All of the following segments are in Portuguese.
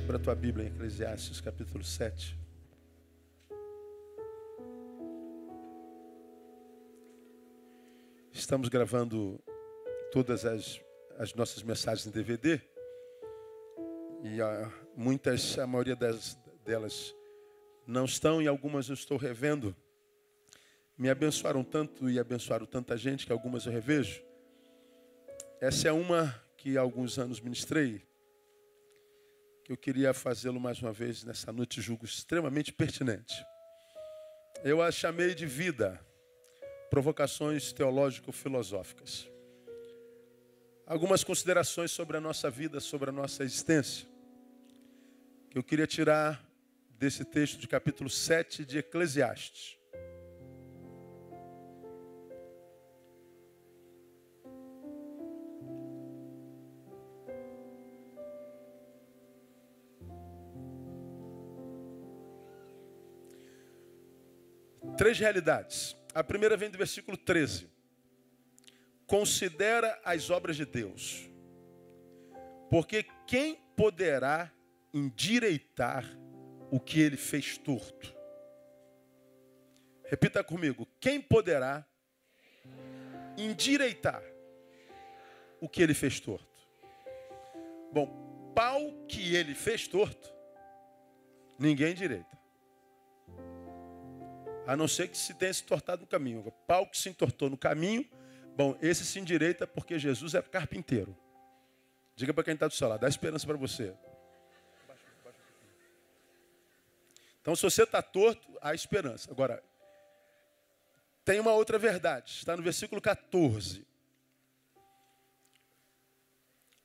Abra a tua Bíblia em Eclesiastes, capítulo 7. Estamos gravando todas as nossas mensagens em DVD. E a maioria delas não estão, e algumas eu estou revendo. Me abençoaram tanto e abençoaram tanta gente que algumas eu revejo. Essa é uma que há alguns anos ministrei, que eu queria fazê-lo mais uma vez nessa noite, julgo extremamente pertinente. Eu a chamei de Vida, Provocações Teológico-Filosóficas. Algumas considerações sobre a nossa vida, sobre a nossa existência, que eu queria tirar desse texto de capítulo 7 de Eclesiastes. Três realidades. A primeira vem do versículo 13. Considera as obras de Deus, porque quem poderá endireitar o que ele fez torto? Repita comigo. Quem poderá endireitar o que ele fez torto? Bom, pau que ele fez torto, ninguém endireita. A não ser que se tenha se entortado no caminho. O pau que se entortou no caminho, bom, esse se endireita porque Jesus é carpinteiro. Diga para quem está do seu lado, dá esperança para você. Então, se você está torto, há esperança. Agora, tem uma outra verdade. Está no versículo 14.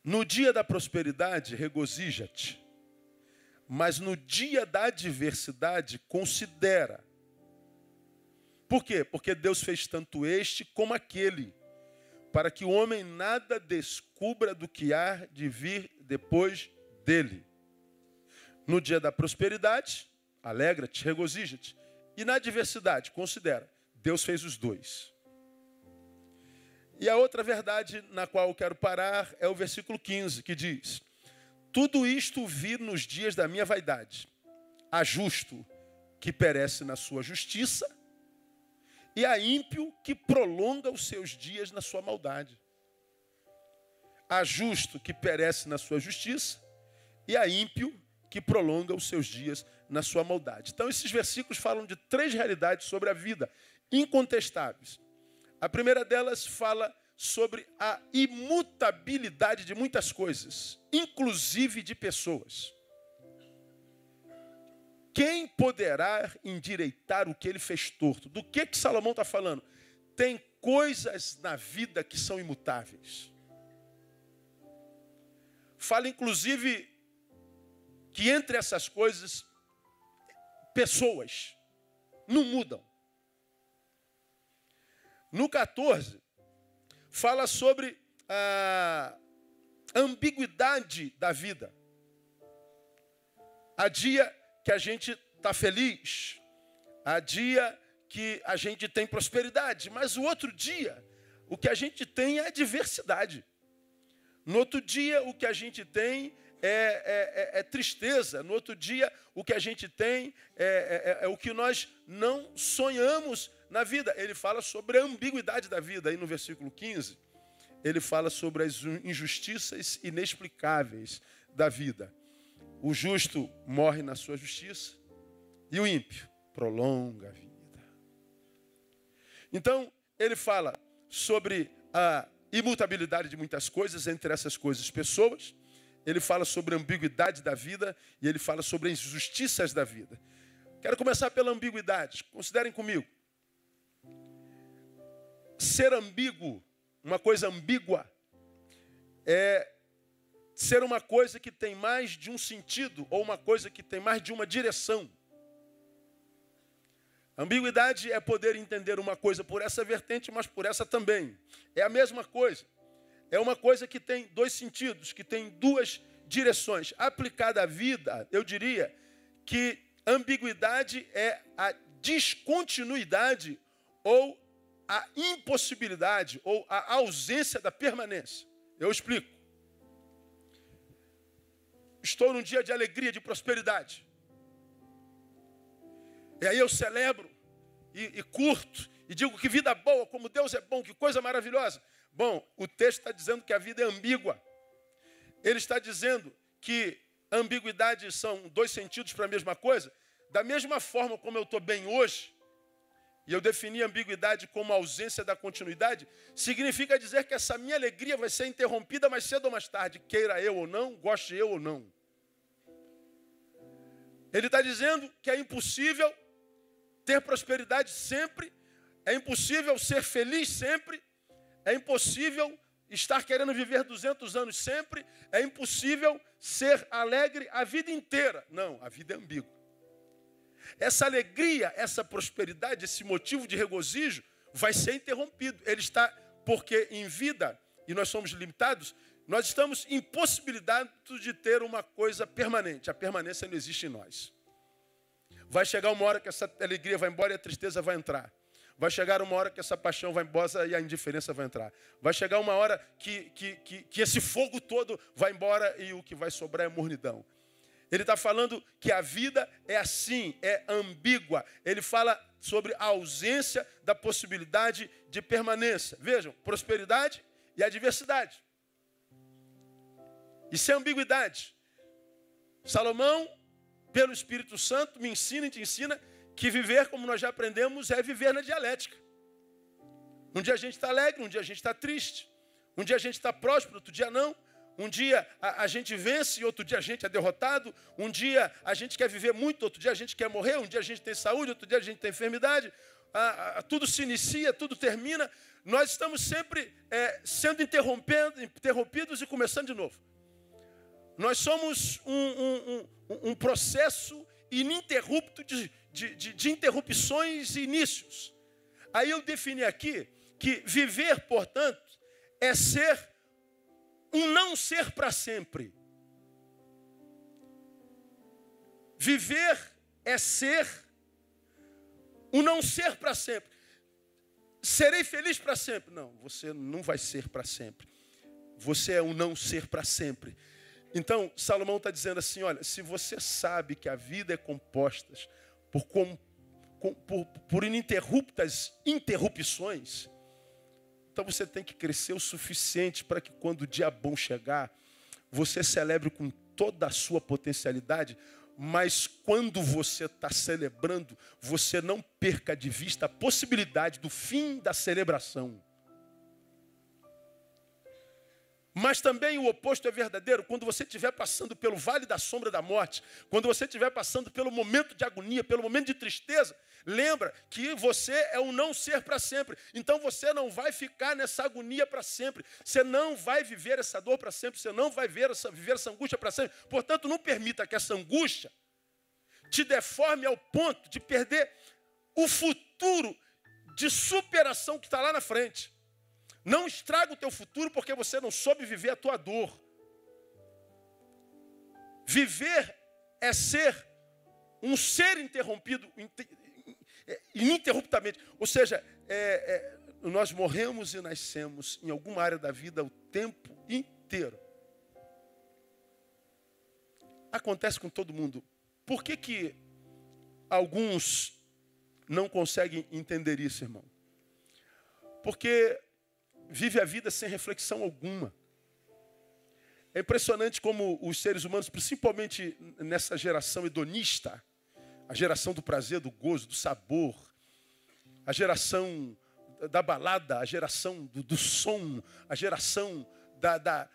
No dia da prosperidade, regozija-te. Mas no dia da adversidade, considera. Por quê? Porque Deus fez tanto este como aquele, para que o homem nada descubra do que há de vir depois dele. No dia da prosperidade, alegra-te, regozija-te. E na adversidade, considera, Deus fez os dois. E a outra verdade na qual eu quero parar é o versículo 15, que diz: tudo isto vi nos dias da minha vaidade. Há justo que perece na sua justiça, e há ímpio que prolonga os seus dias na sua maldade. Há justo que perece na sua justiça, e há ímpio que prolonga os seus dias na sua maldade. Então, esses versículos falam de três realidades sobre a vida, incontestáveis. A primeira delas fala sobre a imutabilidade de muitas coisas, inclusive de pessoas. Quem poderá endireitar o que ele fez torto? Do que Salomão está falando? Tem coisas na vida que são imutáveis. Fala, inclusive, que entre essas coisas, pessoas não mudam. No 14, fala sobre a ambiguidade da vida. Há dia que a gente está feliz, há dia que a gente tem prosperidade, mas o outro dia, o que a gente tem é diversidade. No outro dia, o que a gente tem é tristeza. No outro dia, o que a gente tem é o que nós não sonhamos na vida. Ele fala sobre a ambiguidade da vida. Aí no versículo 15, ele fala sobre as injustiças inexplicáveis da vida. O justo morre na sua justiça e o ímpio prolonga a vida. Então, ele fala sobre a imutabilidade de muitas coisas, entre essas coisas, pessoas. Ele fala sobre a ambiguidade da vida e ele fala sobre as injustiças da vida. Quero começar pela ambiguidade. Considerem comigo. Ser ambíguo, uma coisa ambígua, é ser uma coisa que tem mais de um sentido ou uma coisa que tem mais de uma direção. Ambiguidade é poder entender uma coisa por essa vertente, mas por essa também. É a mesma coisa. É uma coisa que tem dois sentidos, que tem duas direções. Aplicada à vida, eu diria que ambiguidade é a descontinuidade ou a impossibilidade ou a ausência da permanência. Eu explico. estou num dia de alegria, de prosperidade. E aí eu celebro e curto e digo que vida boa, como Deus é bom, que coisa maravilhosa. Bom, o texto está dizendo que a vida é ambígua. Ele está dizendo que a ambiguidade são dois sentidos para a mesma coisa. Da mesma forma como eu estou bem hoje, e eu defini a ambiguidade como a ausência da continuidade, significa dizer que essa minha alegria vai ser interrompida mais cedo ou mais tarde, queira eu ou não, goste eu ou não. Ele está dizendo que é impossível ter prosperidade sempre, é impossível ser feliz sempre, é impossível estar querendo viver 200 anos sempre, é impossível ser alegre a vida inteira. Não, a vida é ambígua. Essa alegria, essa prosperidade, esse motivo de regozijo vai ser interrompido. Ele está, porque em vida, e nós somos limitados, nós estamos impossibilitados de ter uma coisa permanente. A permanência não existe em nós. Vai chegar uma hora que essa alegria vai embora e a tristeza vai entrar. Vai chegar uma hora que essa paixão vai embora e a indiferença vai entrar. Vai chegar uma hora que esse fogo todo vai embora e o que vai sobrar é mornidão. Ele está falando que a vida é assim, é ambígua. Ele fala sobre a ausência da possibilidade de permanência. Vejam, prosperidade e adversidade. Isso é ambiguidade. Salomão, pelo Espírito Santo, me ensina e te ensina que viver, como nós já aprendemos, é viver na dialética. Um dia a gente está alegre, um dia a gente está triste. Um dia a gente está próspero, outro dia não. Um dia a gente vence, outro dia a gente é derrotado. Um dia a gente quer viver muito, outro dia a gente quer morrer. Um dia a gente tem saúde, outro dia a gente tem enfermidade. Tudo se inicia, tudo termina. Nós estamos sempre sendo interrompidos e começando de novo. Nós somos um processo ininterrupto de interrupções e inícios. Aí eu defini aqui que viver, portanto, é ser um não ser para sempre. Viver é ser um não ser para sempre. Serei feliz para sempre. Não, você não vai ser para sempre. Você é um não ser para sempre. Então, Salomão está dizendo assim, olha, se você sabe que a vida é composta por ininterruptas interrupções, então você tem que crescer o suficiente para que quando o dia bom chegar, você celebre com toda a sua potencialidade, mas quando você está celebrando, você não perca de vista a possibilidade do fim da celebração. Mas também o oposto é verdadeiro. Quando você estiver passando pelo vale da sombra da morte, quando você estiver passando pelo momento de agonia, pelo momento de tristeza, lembra que você é um não ser para sempre. Então você não vai ficar nessa agonia para sempre. Você não vai viver essa dor para sempre. Você não vai viver essa angústia para sempre. Portanto, não permita que essa angústia te deforme ao ponto de perder o futuro de superação que está lá na frente. Não estraga o teu futuro porque você não soube viver a tua dor. Viver é ser um ser interrompido ininterruptamente. Ou seja, nós morremos e nascemos em alguma área da vida o tempo inteiro. Acontece com todo mundo. Por que alguns não conseguem entender isso, irmão? Porque vive a vida sem reflexão alguma. É impressionante como os seres humanos, principalmente nessa geração hedonista, a geração do prazer, do gozo, do sabor, a geração da balada, a geração do som, a geração da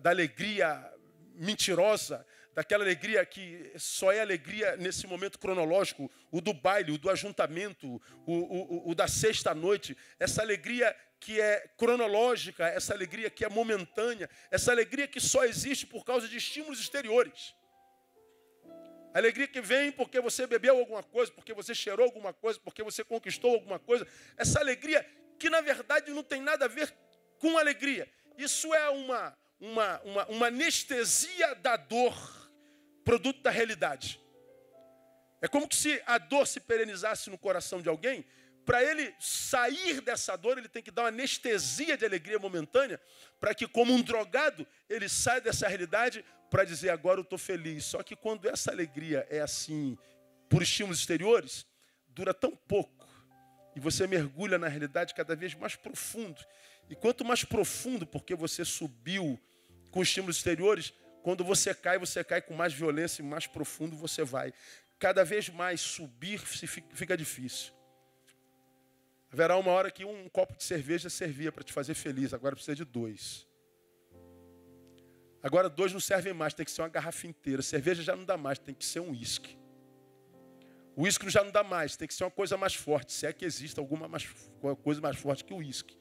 alegria mentirosa, daquela alegria que só é alegria nesse momento cronológico, o do baile, o do ajuntamento, o da sexta-noite, essa alegria que é cronológica, essa alegria que é momentânea, essa alegria que só existe por causa de estímulos exteriores. A alegria que vem porque você bebeu alguma coisa, porque você cheirou alguma coisa, porque você conquistou alguma coisa. Essa alegria que, na verdade, não tem nada a ver com alegria. Isso é uma anestesia da dor, produto da realidade. É como que se a dor se perenizasse no coração de alguém. Para ele sair dessa dor, ele tem que dar uma anestesia de alegria momentânea, para que, como um drogado, ele saia dessa realidade para dizer agora eu estou feliz. Só que quando essa alegria é assim, por estímulos exteriores, dura tão pouco. E você mergulha na realidade cada vez mais profundo. E quanto mais profundo, porque você subiu com estímulos exteriores, quando você cai com mais violência e mais profundo você vai. Cada vez mais subir fica difícil. Haverá uma hora que um copo de cerveja servia para te fazer feliz, agora precisa de 2. Agora 2 não servem mais, tem que ser uma garrafa inteira. Cerveja já não dá mais, tem que ser um uísque. O uísque já não dá mais, tem que ser uma coisa mais forte, se é que existe alguma coisa mais forte que o uísque.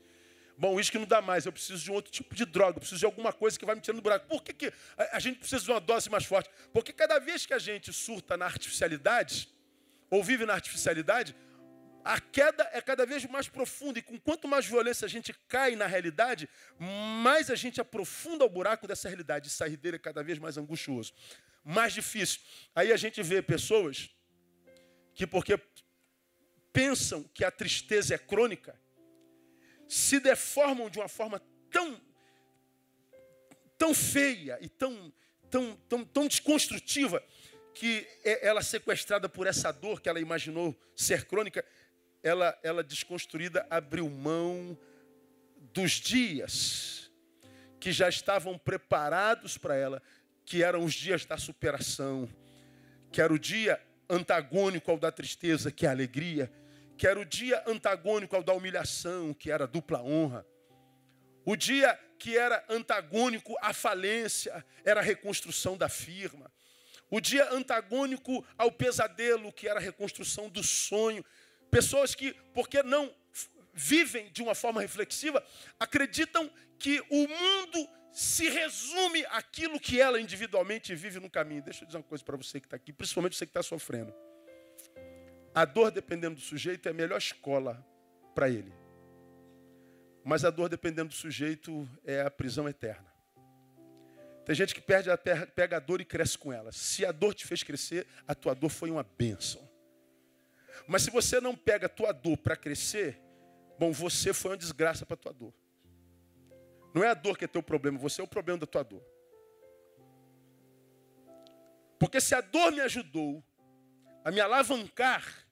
Bom, o uísque não dá mais, eu preciso de um outro tipo de droga, eu preciso de alguma coisa que vai me tirando do buraco. Por que a gente precisa de uma dose mais forte? Porque cada vez que a gente surta na artificialidade, ou vive na artificialidade, a queda é cada vez mais profunda. E com quanto mais violência a gente cai na realidade, mais a gente aprofunda o buraco dessa realidade. E sair dele é cada vez mais angustioso, mais difícil. Aí a gente vê pessoas que, porque pensam que a tristeza é crônica, se deformam de uma forma tão feia e tão desconstrutiva, que ela sequestrada por essa dor que ela imaginou ser crônica, ela desconstruída abriu mão dos dias que já estavam preparados para ela, que eram os dias da superação, que era o dia antagônico ao da tristeza, que é a alegria, que era o dia antagônico ao da humilhação, que era a dupla honra. O dia que era antagônico à falência, era a reconstrução da firma. O dia antagônico ao pesadelo, que era a reconstrução do sonho. Pessoas que, porque não vivem de uma forma reflexiva, acreditam que o mundo se resume àquilo que ela individualmente vive no caminho. Deixa eu dizer uma coisa para você que está aqui, principalmente você que está sofrendo. A dor, dependendo do sujeito, é a melhor escola para ele. Mas a dor, dependendo do sujeito, é a prisão eterna. Tem gente que pega a dor e cresce com ela. Se a dor te fez crescer, a tua dor foi uma bênção. Mas se você não pega a tua dor para crescer, bom, você foi uma desgraça para a tua dor. Não é a dor que é teu problema, você é o problema da tua dor. Porque se a dor me ajudou a me alavancar,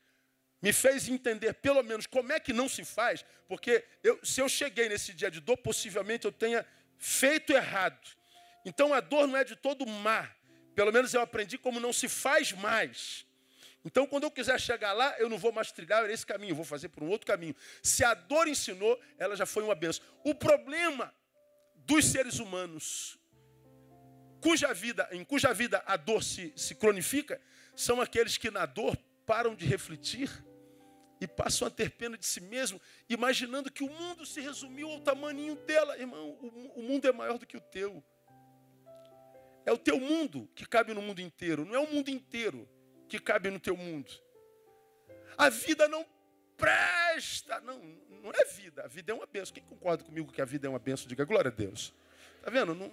me fez entender pelo menos como é que não se faz, porque se eu cheguei nesse dia de dor, possivelmente eu tenha feito errado. Então a dor não é de todo má. Pelo menos eu aprendi como não se faz mais. Então quando eu quiser chegar lá, eu não vou mais trilhar esse caminho, eu vou fazer por um outro caminho. Se a dor ensinou, ela já foi uma bênção. O problema dos seres humanos, em cuja vida a dor se cronifica, são aqueles que na dor param de refletir e passam a ter pena de si mesmo, imaginando que o mundo se resumiu ao tamaninho dela. Irmão, o mundo é maior do que o teu. É o teu mundo que cabe no mundo inteiro, não é o mundo inteiro que cabe no teu mundo. A vida não presta, não é vida, a vida é uma bênção. Quem concorda comigo que a vida é uma bênção, diga glória a Deus. Está vendo? Não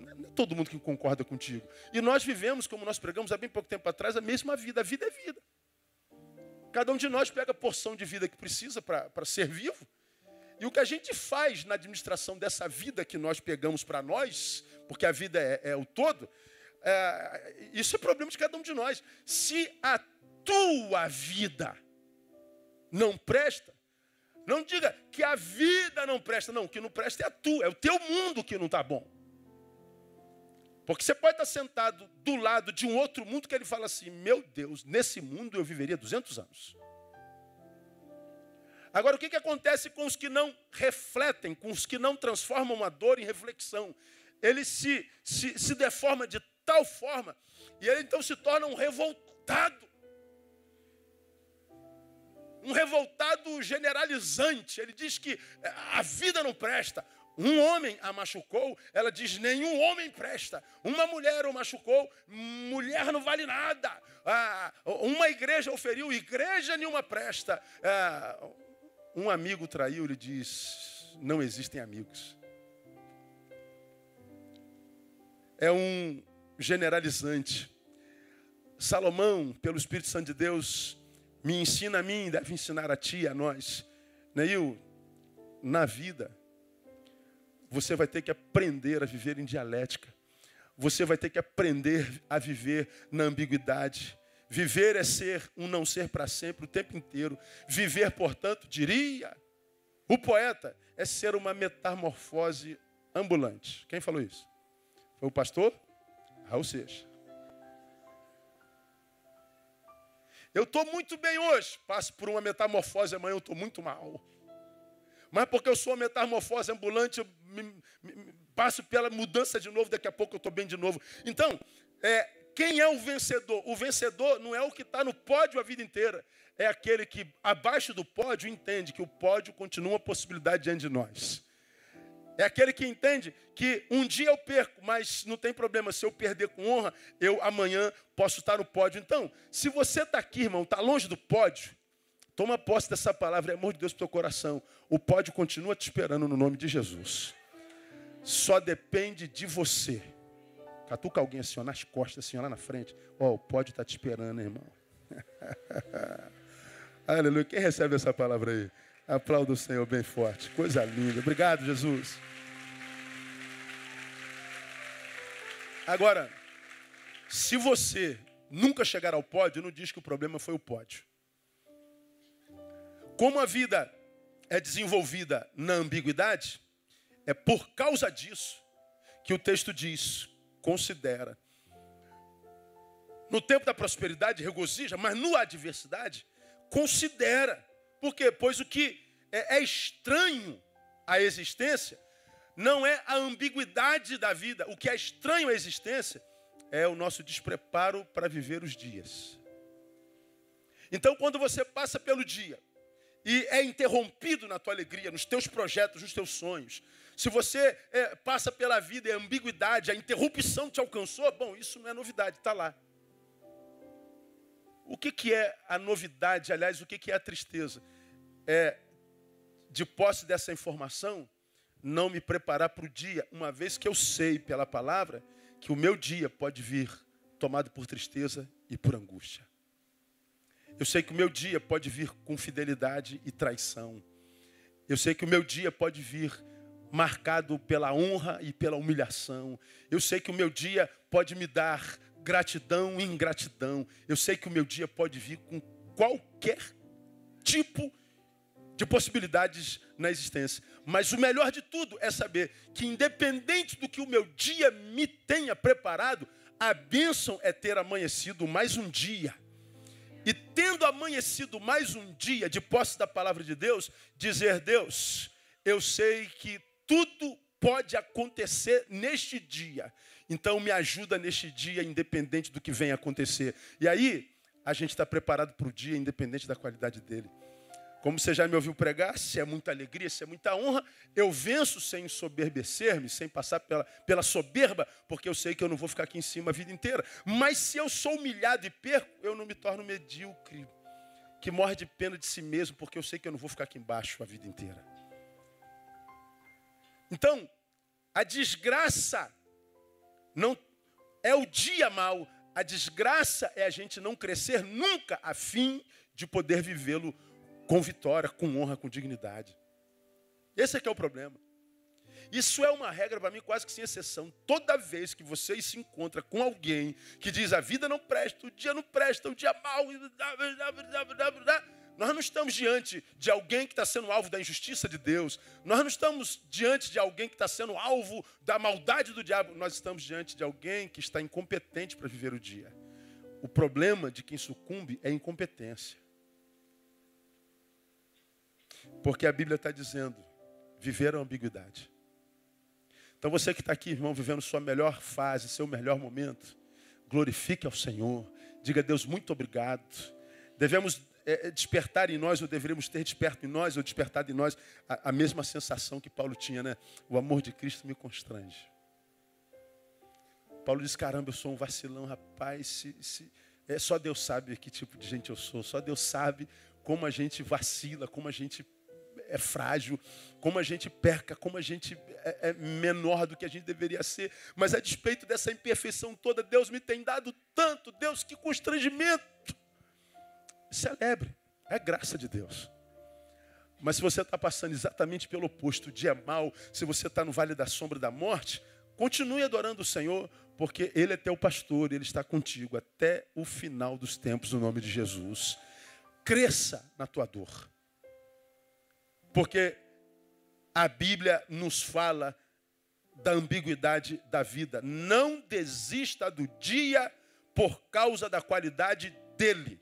é todo mundo que concorda contigo. E nós vivemos, como nós pregamos há bem pouco tempo atrás, a mesma vida. A vida é vida. Cada um de nós pega a porção de vida que precisa para ser vivo. E o que a gente faz na administração dessa vida que nós pegamos para nós, porque a vida é o todo, isso é problema de cada um de nós. Se a tua vida não presta, não diga que a vida não presta, não. O que não presta é a tua, é o teu mundo que não está bom. Porque você pode estar sentado do lado de um outro mundo que ele fala assim, meu Deus, nesse mundo eu viveria 200 anos. Agora, o que acontece com os que não refletem, com os que não transformam a dor em reflexão? Ele se deforma de tal forma, e ele então se torna um revoltado. Um revoltado generalizante. Ele diz que a vida não presta. Um homem a machucou, ela diz, nenhum homem presta. Uma mulher o machucou, mulher não vale nada. Uma igreja o feriu, igreja nenhuma presta. Um amigo traiu, ele diz, não existem amigos. É um generalizante. Salomão, pelo Espírito Santo de Deus, me ensina a mim, deve ensinar a ti, a nós. Neil, na vida, você vai ter que aprender a viver em dialética. você vai ter que aprender a viver na ambiguidade. Viver é ser um não ser para sempre, o tempo inteiro. Viver, portanto, diria o poeta, é ser uma metamorfose ambulante. Quem falou isso? Foi o pastor Raul Seixas. Eu estou muito bem hoje, passo por uma metamorfose, amanhã eu estou muito mal. Mas porque eu sou uma metamorfose ambulante, eu passo pela mudança de novo, daqui a pouco eu estou bem de novo. Então, quem é o vencedor? O vencedor não é o que está no pódio a vida inteira. É aquele que, abaixo do pódio, entende que o pódio continua uma possibilidade diante de nós. É aquele que entende que um dia eu perco, mas não tem problema. Se eu perder com honra, eu amanhã posso estar no pódio. Então, se você está aqui, irmão, está longe do pódio, toma posse dessa palavra, é amor de Deus para o teu coração. O pódio continua te esperando no nome de Jesus. Só depende de você. Catuca alguém assim, ó, nas costas, assim, ó, lá na frente. Ó, o pódio está te esperando, irmão. Aleluia. Quem recebe essa palavra aí? Aplauda o Senhor bem forte. Coisa linda. Obrigado, Jesus. Agora, se você nunca chegar ao pódio, não diz que o problema foi o pódio. Como a vida é desenvolvida na ambiguidade, é por causa disso que o texto diz, considera. No tempo da prosperidade, regozija, mas na adversidade, considera. Por quê? Pois o que é estranho à existência não é a ambiguidade da vida. O que é estranho à existência é o nosso despreparo para viver os dias. Então, quando você passa pelo dia e é interrompido na tua alegria, nos teus projetos, nos teus sonhos, se você passa pela vida e a ambiguidade, a interrupção te alcançou, bom, isso não é novidade, está lá. O que é a novidade, aliás, o que é a tristeza? De posse dessa informação, não me preparar para o dia, uma vez que eu sei pela palavra que o meu dia pode vir tomado por tristeza e por angústia. Eu sei que o meu dia pode vir com fidelidade e traição. Eu sei que o meu dia pode vir marcado pela honra e pela humilhação. Eu sei que o meu dia pode me dar gratidão e ingratidão. Eu sei que o meu dia pode vir com qualquer tipo de possibilidades na existência. Mas o melhor de tudo é saber que, independente do que o meu dia me tenha preparado, a bênção é ter amanhecido mais um dia. E tendo amanhecido mais um dia de posse da palavra de Deus, dizer, Deus, eu sei que tudo pode acontecer neste dia. Então me ajuda neste dia, independente do que venha acontecer. E aí, a gente está preparado para o dia, independente da qualidade dele. Como você já me ouviu pregar, se é muita alegria, se é muita honra, eu venço sem ensoberbecer-me, sem passar pela soberba, porque eu sei que eu não vou ficar aqui em cima a vida inteira. Mas se eu sou humilhado e perco, eu não me torno medíocre, que morre de pena de si mesmo, porque eu sei que eu não vou ficar aqui embaixo a vida inteira. Então, a desgraça não é o dia mau, a desgraça é a gente não crescer nunca a fim de poder vivê-lo com vitória, com honra, com dignidade. Esse é que é o problema. Isso é uma regra para mim quase que sem exceção. Toda vez que você se encontra com alguém que diz a vida não presta, o dia não presta, o dia mal, nós não estamos diante de alguém que está sendo alvo da injustiça de Deus. Nós não estamos diante de alguém que está sendo alvo da maldade do diabo. Nós estamos diante de alguém que está incompetente para viver o dia. O problema de quem sucumbe é a incompetência. Porque a Bíblia está dizendo, viver a ambiguidade. Então você que está aqui, irmão, vivendo sua melhor fase, seu melhor momento, glorifique ao Senhor. Diga a Deus, muito obrigado. Devemos despertar em nós, ou deveríamos ter desperto em nós, ou despertado em nós, a mesma sensação que Paulo tinha, né? O amor de Cristo me constrange. Paulo diz, caramba, eu sou um vacilão, rapaz. Só Deus sabe que tipo de gente eu sou. Só Deus sabe como a gente vacila, como a gente é frágil, como a gente peca, como a gente é menor do que a gente deveria ser. Mas a despeito dessa imperfeição toda, Deus me tem dado tanto. Deus, que constrangimento. Celebre, é graça de Deus. Mas se você está passando exatamente pelo oposto, o dia é mau, se você está no vale da sombra da morte, continue adorando o Senhor, porque Ele é teu pastor, Ele está contigo até o final dos tempos, no nome de Jesus. Cresça na tua dor. Porque a Bíblia nos fala da ambiguidade da vida. Não desista do dia por causa da qualidade dele.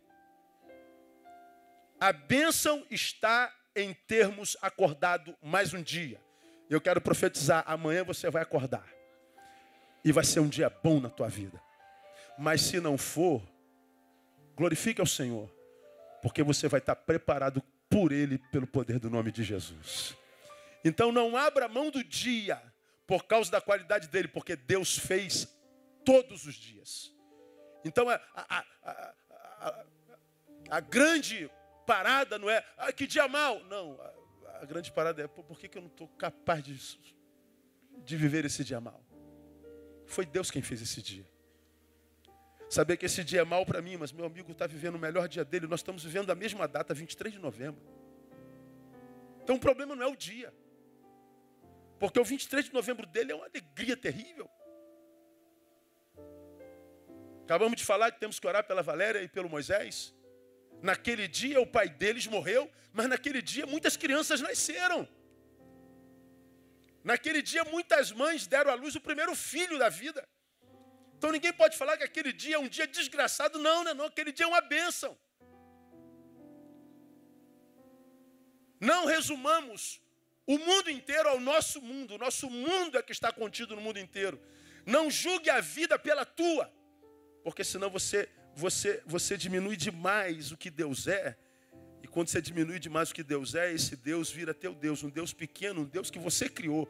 A bênção está em termos acordado mais um dia. Eu quero profetizar, amanhã você vai acordar. E vai ser um dia bom na tua vida. Mas se não for, glorifique ao Senhor. Porque você vai estar preparado por Ele, pelo poder do nome de Jesus. Então não abra mão do dia por causa da qualidade dele, porque Deus fez todos os dias. Então a grande parada não é, que dia mal. Não, a grande parada é, por que eu não estou capaz de viver esse dia mal? Foi Deus quem fez esse dia. Saber que esse dia é mal para mim, mas meu amigo está vivendo o melhor dia dele. Nós estamos vivendo a mesma data, 23 de novembro. Então o problema não é o dia. Porque o 23 de novembro dele é uma alegria terrível. Acabamos de falar que temos que orar pela Valéria e pelo Moisés. Naquele dia o pai deles morreu, mas naquele dia muitas crianças nasceram. Naquele dia muitas mães deram à luz o primeiro filho da vida. Então ninguém pode falar que aquele dia é um dia desgraçado. Não, não, não. Aquele dia é uma bênção. Não resumamos o mundo inteiro ao nosso mundo. O nosso mundo é que está contido no mundo inteiro. Não julgue a vida pela tua. Porque senão você diminui demais o que Deus é. E quando você diminui demais o que Deus é, esse Deus vira teu Deus. Um Deus pequeno, um Deus que você criou.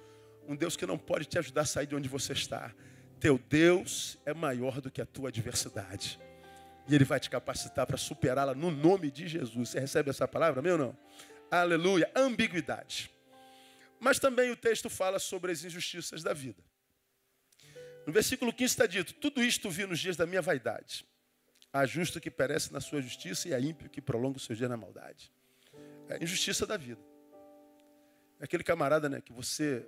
Um Deus que não pode te ajudar a sair de onde você está. Teu Deus é maior do que a tua adversidade. E Ele vai te capacitar para superá-la no nome de Jesus. Você recebe essa palavra, meu ou não? Aleluia. Ambiguidade. Mas também o texto fala sobre as injustiças da vida. No versículo 15 está dito, tudo isto vi nos dias da minha vaidade. Há justo que perece na sua justiça e há ímpio que prolonga o seu dia na maldade. É a injustiça da vida. É aquele camarada, né, que você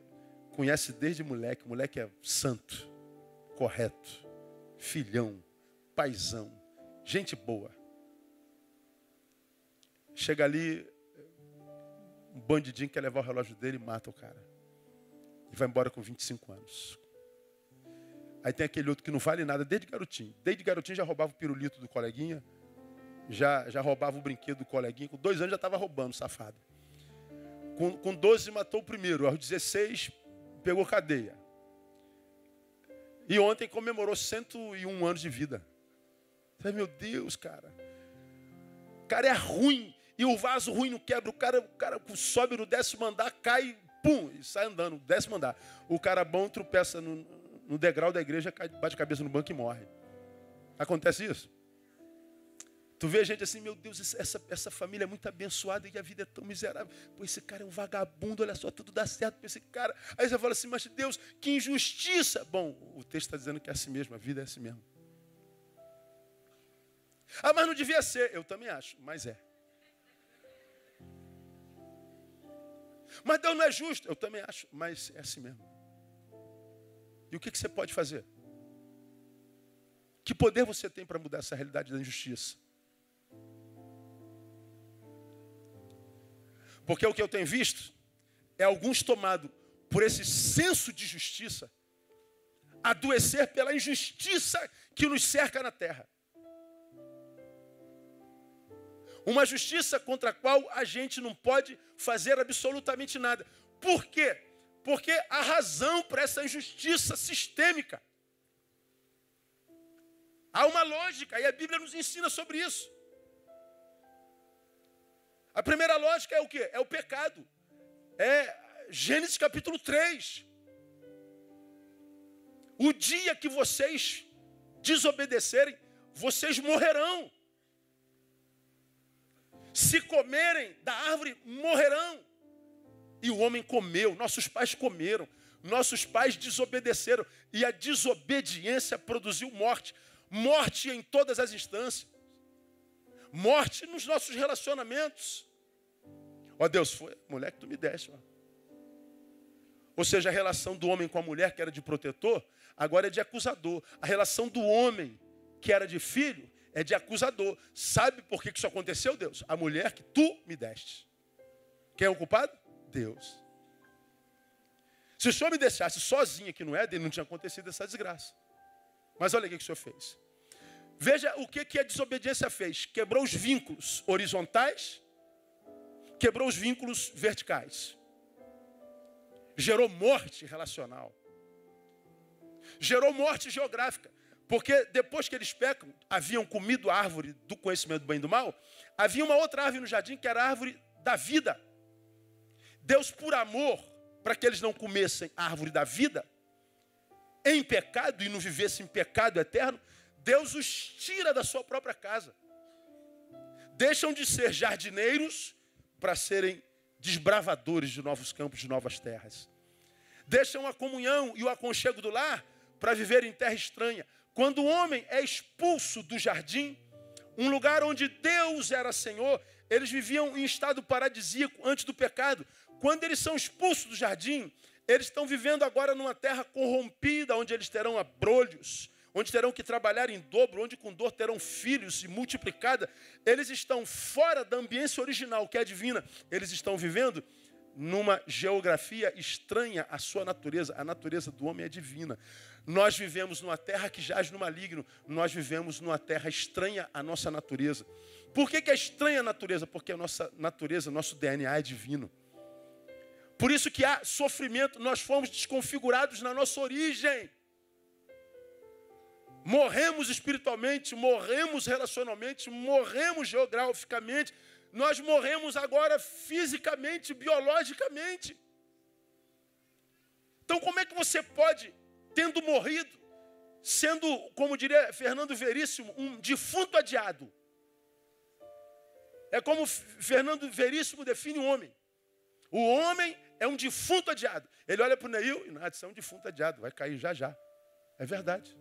conhece desde moleque. O moleque é santo, correto, filhão, paizão, gente boa. Chega ali, um bandidinho quer levar o relógio dele e mata o cara. E vai embora com 25 anos. Aí tem aquele outro que não vale nada desde garotinho. Desde garotinho já roubava o pirulito do coleguinha. Já roubava o brinquedo do coleguinha. Com 2 anos já estava roubando, safado. Com 12 matou o primeiro. Aos 16 pegou cadeia. E ontem comemorou 101 anos de vida. Meu Deus, cara. O cara é ruim. E o vaso ruim não quebra. O cara sobe no 10º andar, cai, pum, e sai andando. 10º andar. O cara bom tropeça no degrau da igreja, bate a cabeça no banco e morre. Acontece isso? Tu vê gente assim, meu Deus, essa família é muito abençoada e a vida é tão miserável. Pô, esse cara é um vagabundo, olha só, tudo dá certo para esse cara. Aí você fala assim, mas Deus, que injustiça. Bom, o texto está dizendo que é assim mesmo, a vida é assim mesmo. Ah, mas não devia ser. Eu também acho, mas é. Mas Deus não é justo. Eu também acho, mas é assim mesmo. E o que você pode fazer? Que poder você tem para mudar essa realidade da injustiça? Porque o que eu tenho visto é alguns tomados por esse senso de justiça, adoecer pela injustiça que nos cerca na terra. Uma justiça contra a qual a gente não pode fazer absolutamente nada. Por quê? Porque há razão para essa injustiça sistêmica. Há uma lógica e a Bíblia nos ensina sobre isso. A primeira lógica é o quê? É o pecado. É Gênesis capítulo 3. O dia que vocês desobedecerem, vocês morrerão. Se comerem da árvore, morrerão. E o homem comeu, nossos pais comeram, nossos pais desobedeceram. E a desobediência produziu morte. Morte em todas as instâncias. Morte nos nossos relacionamentos. Ó Deus, foi a mulher que tu me deste. Ó. Ou seja, a relação do homem com a mulher, que era de protetor, agora é de acusador. A relação do homem, que era de filho, é de acusador. Sabe por que isso aconteceu, Deus? A mulher que tu me deste. Quem é o culpado? Deus. Se o Senhor me deixasse sozinho aqui no Éden, não tinha acontecido essa desgraça. Mas olha o que o Senhor fez. Veja o que a desobediência fez. Quebrou os vínculos horizontais, quebrou os vínculos verticais. Gerou morte relacional. Gerou morte geográfica. Porque depois que eles pecam, haviam comido a árvore do conhecimento do bem e do mal, havia uma outra árvore no jardim que era a árvore da vida. Deus, por amor, para que eles não comessem a árvore da vida, em pecado e não vivessem em pecado eterno, Deus os tira da sua própria casa. Deixam de ser jardineiros para serem desbravadores de novos campos, de novas terras. Deixam a comunhão e o aconchego do lar para viver em terra estranha. Quando o homem é expulso do jardim, um lugar onde Deus era Senhor, eles viviam em estado paradisíaco antes do pecado. Quando eles são expulsos do jardim, eles estão vivendo agora numa terra corrompida, onde eles terão abrolhos, onde terão que trabalhar em dobro, onde com dor terão filhos e multiplicada. Eles estão fora da ambiência original, que é divina. Eles estão vivendo numa geografia estranha à sua natureza. A natureza do homem é divina. Nós vivemos numa terra que jaz no maligno. Nós vivemos numa terra estranha à nossa natureza. Por que é estranha a natureza? Porque a nossa natureza, nosso DNA é divino. Por isso que há sofrimento. Nós fomos desconfigurados na nossa origem. Morremos espiritualmente, morremos relacionalmente, morremos geograficamente. Nós morremos agora fisicamente, biologicamente. Então como é que você pode, tendo morrido, sendo, como diria Fernando Veríssimo, um defunto adiado? É como Fernando Veríssimo define o homem. O homem é um defunto adiado. Ele olha para o Neil e nada, isso é um defunto adiado, vai cair já já. É verdade.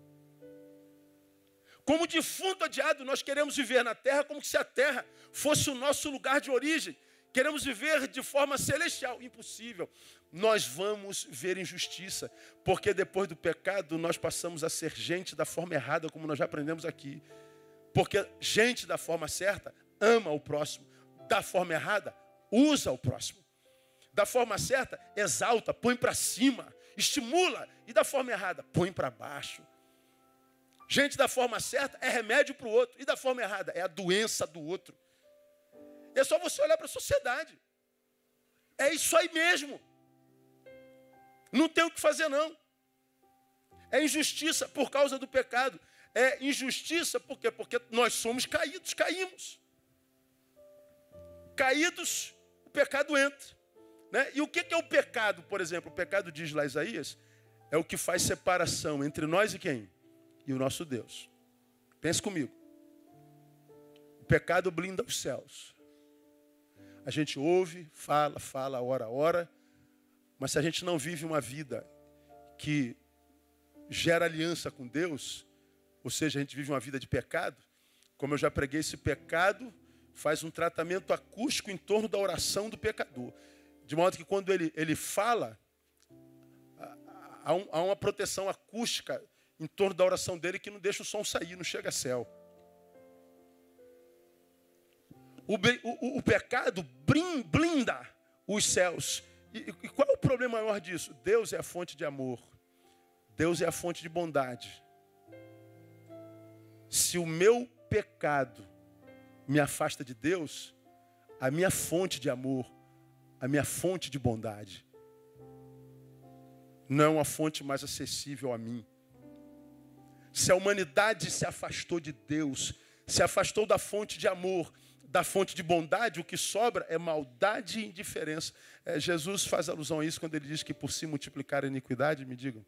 Como defunto adiado, nós queremos viver na terra como se a terra fosse o nosso lugar de origem. Queremos viver de forma celestial. Impossível. Nós vamos ver injustiça, porque depois do pecado nós passamos a ser gente da forma errada, como nós já aprendemos aqui. Porque gente da forma certa ama o próximo, da forma errada usa o próximo. Da forma certa exalta, põe para cima, estimula, e da forma errada põe para baixo. Gente da forma certa é remédio para o outro. E da forma errada é a doença do outro. É só você olhar para a sociedade. É isso aí mesmo. Não tem o que fazer, não. É injustiça por causa do pecado. É injustiça por quê? Porque nós somos caídos, caímos. Caídos, o pecado entra. Né? E o que é o pecado, por exemplo? O pecado, diz lá Isaías, é o que faz separação entre nós e quem? E o nosso Deus. Pense comigo. O pecado blinda os céus. A gente ouve, fala, ora, mas se a gente não vive uma vida que gera aliança com Deus, ou seja, a gente vive uma vida de pecado, como eu já preguei, esse pecado faz um tratamento acústico em torno da oração do pecador. De modo que quando ele fala, há uma proteção acústica em torno da oração dele que não deixa o som sair, não chega a céu. O pecado blinda os céus. E qual é o problema maior disso? Deus é a fonte de amor. Deus é a fonte de bondade. Se o meu pecado me afasta de Deus, a minha fonte de amor, a minha fonte de bondade, não é uma fonte mais acessível a mim. Se a humanidade se afastou de Deus, se afastou da fonte de amor, da fonte de bondade, o que sobra é maldade e indiferença. Jesus faz alusão a isso quando ele diz que por se multiplicar a iniquidade, me digam,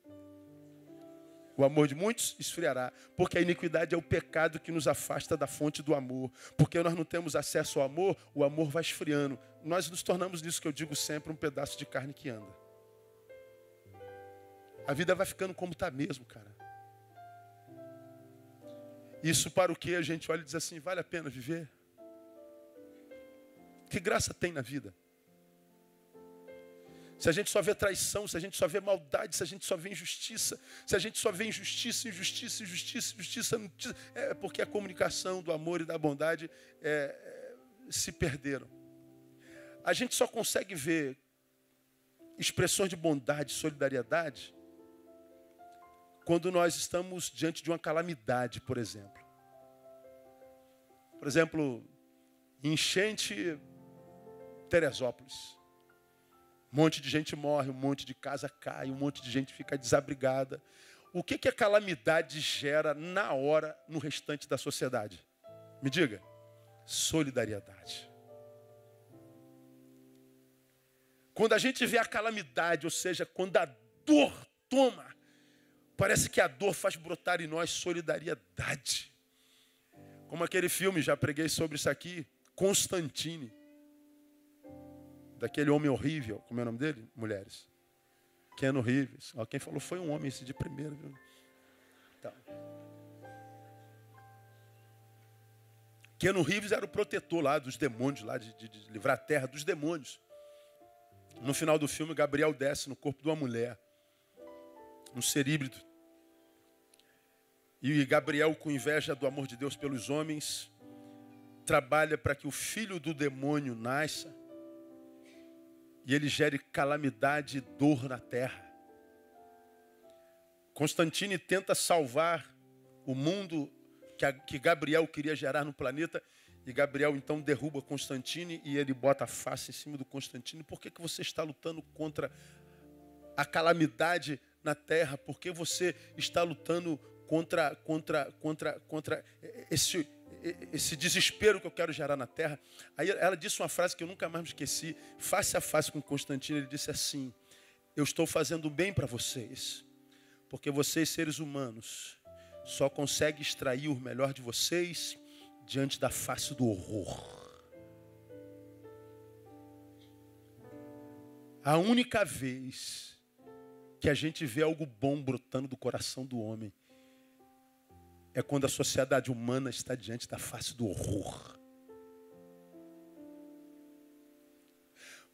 o amor de muitos esfriará. Porque a iniquidade é o pecado que nos afasta da fonte do amor. Porque nós não temos acesso ao amor, o amor vai esfriando. Nós nos tornamos nisso que eu digo sempre, um pedaço de carne que anda. A vida vai ficando como está mesmo, cara. Isso para o que a gente olha e diz assim, vale a pena viver? Que graça tem na vida? Se a gente só vê traição, se a gente só vê maldade, se a gente só vê injustiça, se a gente só vê injustiça, é porque a comunicação do amor e da bondade se perderam. A gente só consegue ver expressões de bondade, solidariedade, quando nós estamos diante de uma calamidade, por exemplo. Por exemplo, enchente Teresópolis. Um monte de gente morre, um monte de casa cai, um monte de gente fica desabrigada. O que a calamidade gera na hora no restante da sociedade? Me diga. Solidariedade. Quando a gente vê a calamidade, ou seja, quando a dor toma, parece que a dor faz brotar em nós solidariedade. Como aquele filme, já preguei sobre isso aqui, Constantine. Daquele homem horrível, como é o nome dele? Mulheres. Keanu Reeves. Quem falou foi um homem esse de primeiro. Viu? Então. Keanu Reeves era o protetor lá dos demônios, lá de livrar a terra dos demônios. No final do filme, Gabriel desce no corpo de uma mulher. Um ser híbrido. E Gabriel, com inveja do amor de Deus pelos homens, trabalha para que o filho do demônio nasça e ele gere calamidade e dor na terra. Constantine tenta salvar o mundo que Gabriel queria gerar no planeta, e Gabriel então derruba Constantine e ele bota a face em cima do Constantine. Por que você está lutando contra a calamidade na terra? Por que você está lutando contra esse desespero que eu quero gerar na terra? Aí ela disse uma frase que eu nunca mais me esqueci, face a face com Constantino. Ele disse assim: eu estou fazendo bem para vocês, porque vocês, seres humanos, só conseguem extrair o melhor de vocês diante da face do horror. A única vez que a gente vê algo bom brotando do coração do homem é quando a sociedade humana está diante da face do horror.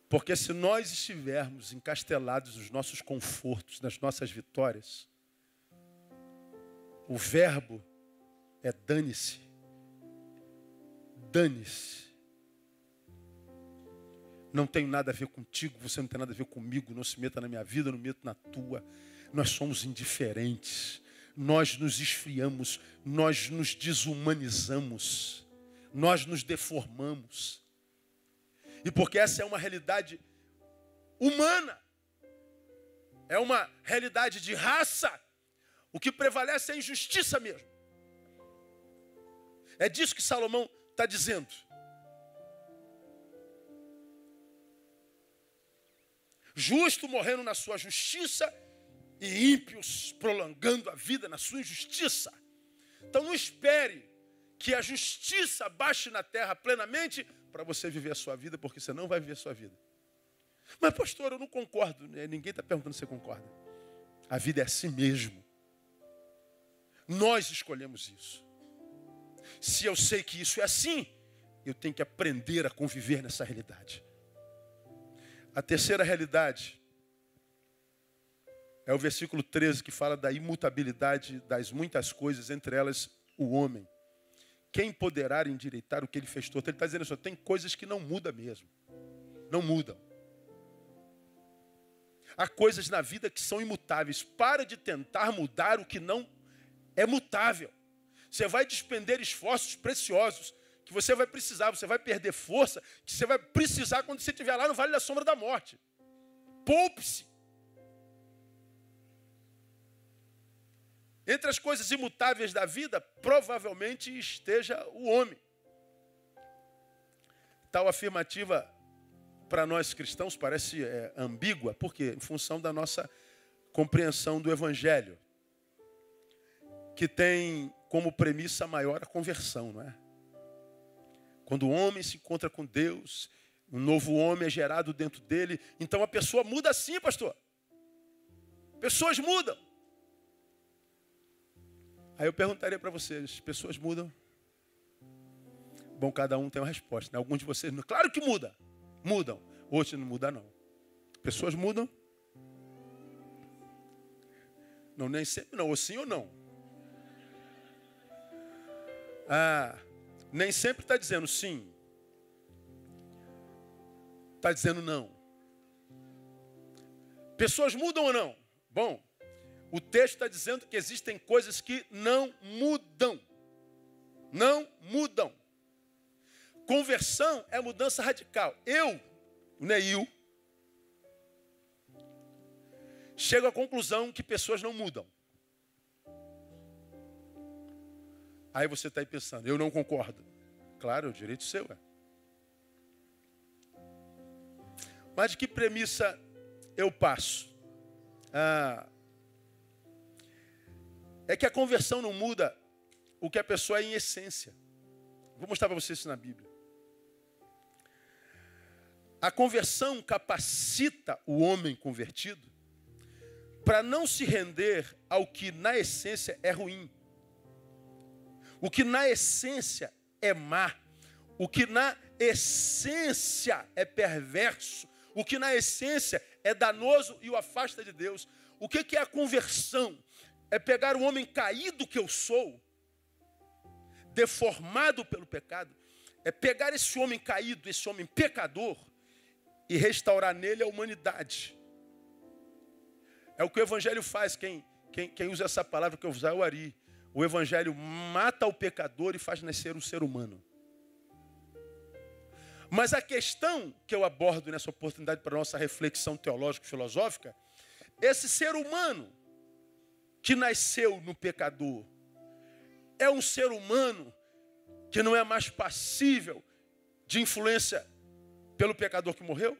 Porque se nós estivermos encastelados nos nossos confortos, nas nossas vitórias, o verbo é dane-se. Dane-se. Não tenho nada a ver contigo, você não tem nada a ver comigo, não se meta na minha vida, não me meto na tua. Nós somos indiferentes. Nós nos esfriamos, nós nos desumanizamos, nós nos deformamos. E porque essa é uma realidade humana, é uma realidade de raça, o que prevalece é a injustiça mesmo. É disso que Salomão está dizendo. Justo morrendo na sua justiça e ímpios prolongando a vida na sua injustiça. Então não espere que a justiça baixe na terra plenamente para você viver a sua vida, porque você não vai viver a sua vida. Mas pastor, eu não concordo. Ninguém está perguntando se você concorda. A vida é assim mesmo. Nós escolhemos isso. Se eu sei que isso é assim, eu tenho que aprender a conviver nessa realidade. A terceira realidade é o versículo 13, que fala da imutabilidade das muitas coisas, entre elas o homem. Quem poderá endireitar o que ele fez torto? Ele está dizendo assim, tem coisas que não mudam mesmo. Não mudam. Há coisas na vida que são imutáveis. Para de tentar mudar o que não é mutável. Você vai despender esforços preciosos que você vai precisar. Você vai perder força que você vai precisar quando você estiver lá no Vale da Sombra da Morte. Poupe-se. Entre as coisas imutáveis da vida, provavelmente esteja o homem. Tal afirmativa, para nós cristãos, parece ambígua. Por quê? Em função da nossa compreensão do Evangelho, que tem como premissa maior a conversão, não é? Quando o homem se encontra com Deus, um novo homem é gerado dentro dele, então a pessoa muda sim, pastor. Pessoas mudam. Aí eu perguntaria para vocês, pessoas mudam? Bom, cada um tem uma resposta, né? Alguns de vocês, claro que muda. Mudam. Outros não mudam, não. Pessoas mudam? Não, nem sempre não, ou sim ou não. Nem sempre está dizendo sim. Está dizendo não. Pessoas mudam ou não? Bom, o texto está dizendo que existem coisas que não mudam. Não mudam. Conversão é mudança radical. Eu, Neil, chego à conclusão que pessoas não mudam. Aí você está aí pensando, eu não concordo. Claro, é o direito seu. Mas de que premissa eu passo? É que a conversão não muda o que a pessoa é em essência. Vou mostrar para vocês isso na Bíblia. A conversão capacita o homem convertido para não se render ao que na essência é ruim. O que na essência é má. O que na essência é perverso. O que na essência é danoso e o afasta de Deus. O que é a conversão? É pegar o homem caído que eu sou, deformado pelo pecado, é pegar esse homem caído, esse homem pecador, e restaurar nele a humanidade. É o que o Evangelho faz. Quem usa essa palavra que eu usar é o Ari. O Evangelho mata o pecador e faz nascer um ser humano. Mas a questão que eu abordo nessa oportunidade para a nossa reflexão teológico-filosófica, esse ser humano que nasceu no pecador, é um ser humano que não é mais passível de influência pelo pecador que morreu?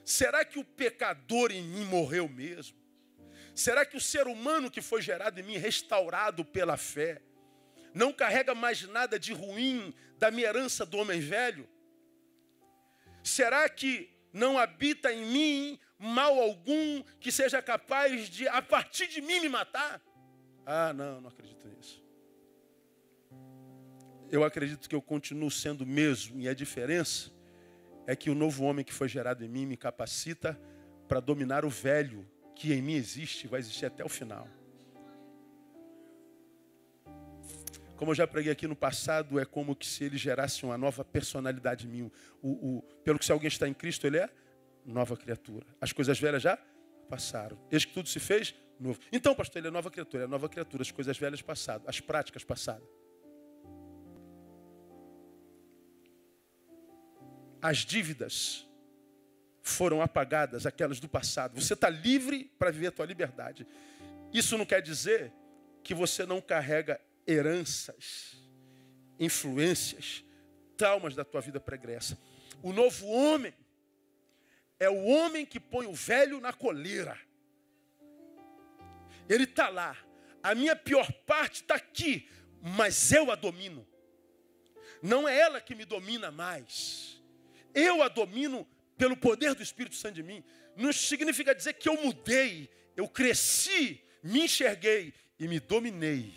Será que o pecador em mim morreu mesmo? Será que o ser humano que foi gerado em mim, restaurado pela fé, não carrega mais nada de ruim da minha herança do homem velho? Será que não habita em mim mal algum que seja capaz de, a partir de mim, me matar? Não acredito nisso. Eu acredito que eu continuo sendo o mesmo, e a diferença é que o novo homem que foi gerado em mim me capacita para dominar o velho que em mim existe e vai existir até o final. Como eu já preguei aqui no passado, é como que se ele gerasse uma nova personalidade em mim. Pelo que se alguém está em Cristo, ele é nova criatura. As coisas velhas já passaram. Eis que tudo se fez novo. Então, pastor, ele é nova criatura. É nova criatura. As coisas velhas passaram. As práticas passaram. As dívidas foram apagadas, aquelas do passado. Você está livre para viver a tua liberdade. Isso não quer dizer que você não carrega heranças, influências, traumas da tua vida pregressa. O novo homem é o homem que põe o velho na coleira. Ele está lá. A minha pior parte está aqui, mas eu a domino. Não é ela que me domina mais. Eu a domino pelo poder do Espírito Santo em mim. Não significa dizer que eu mudei, eu cresci, me enxerguei e me dominei.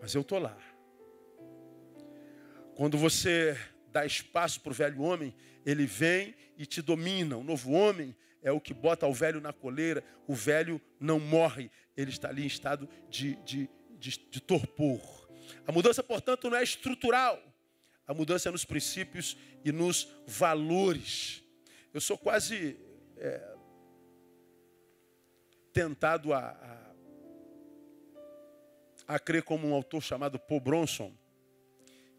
Mas eu estou lá. Quando você dá espaço para o velho homem, ele vem e te domina. O novo homem é o que bota o velho na coleira. O velho não morre, ele está ali em estado de torpor. A mudança, portanto, não é estrutural. A mudança é nos princípios e nos valores. Eu sou quase tentado a crer como um autor chamado Paul Bronson,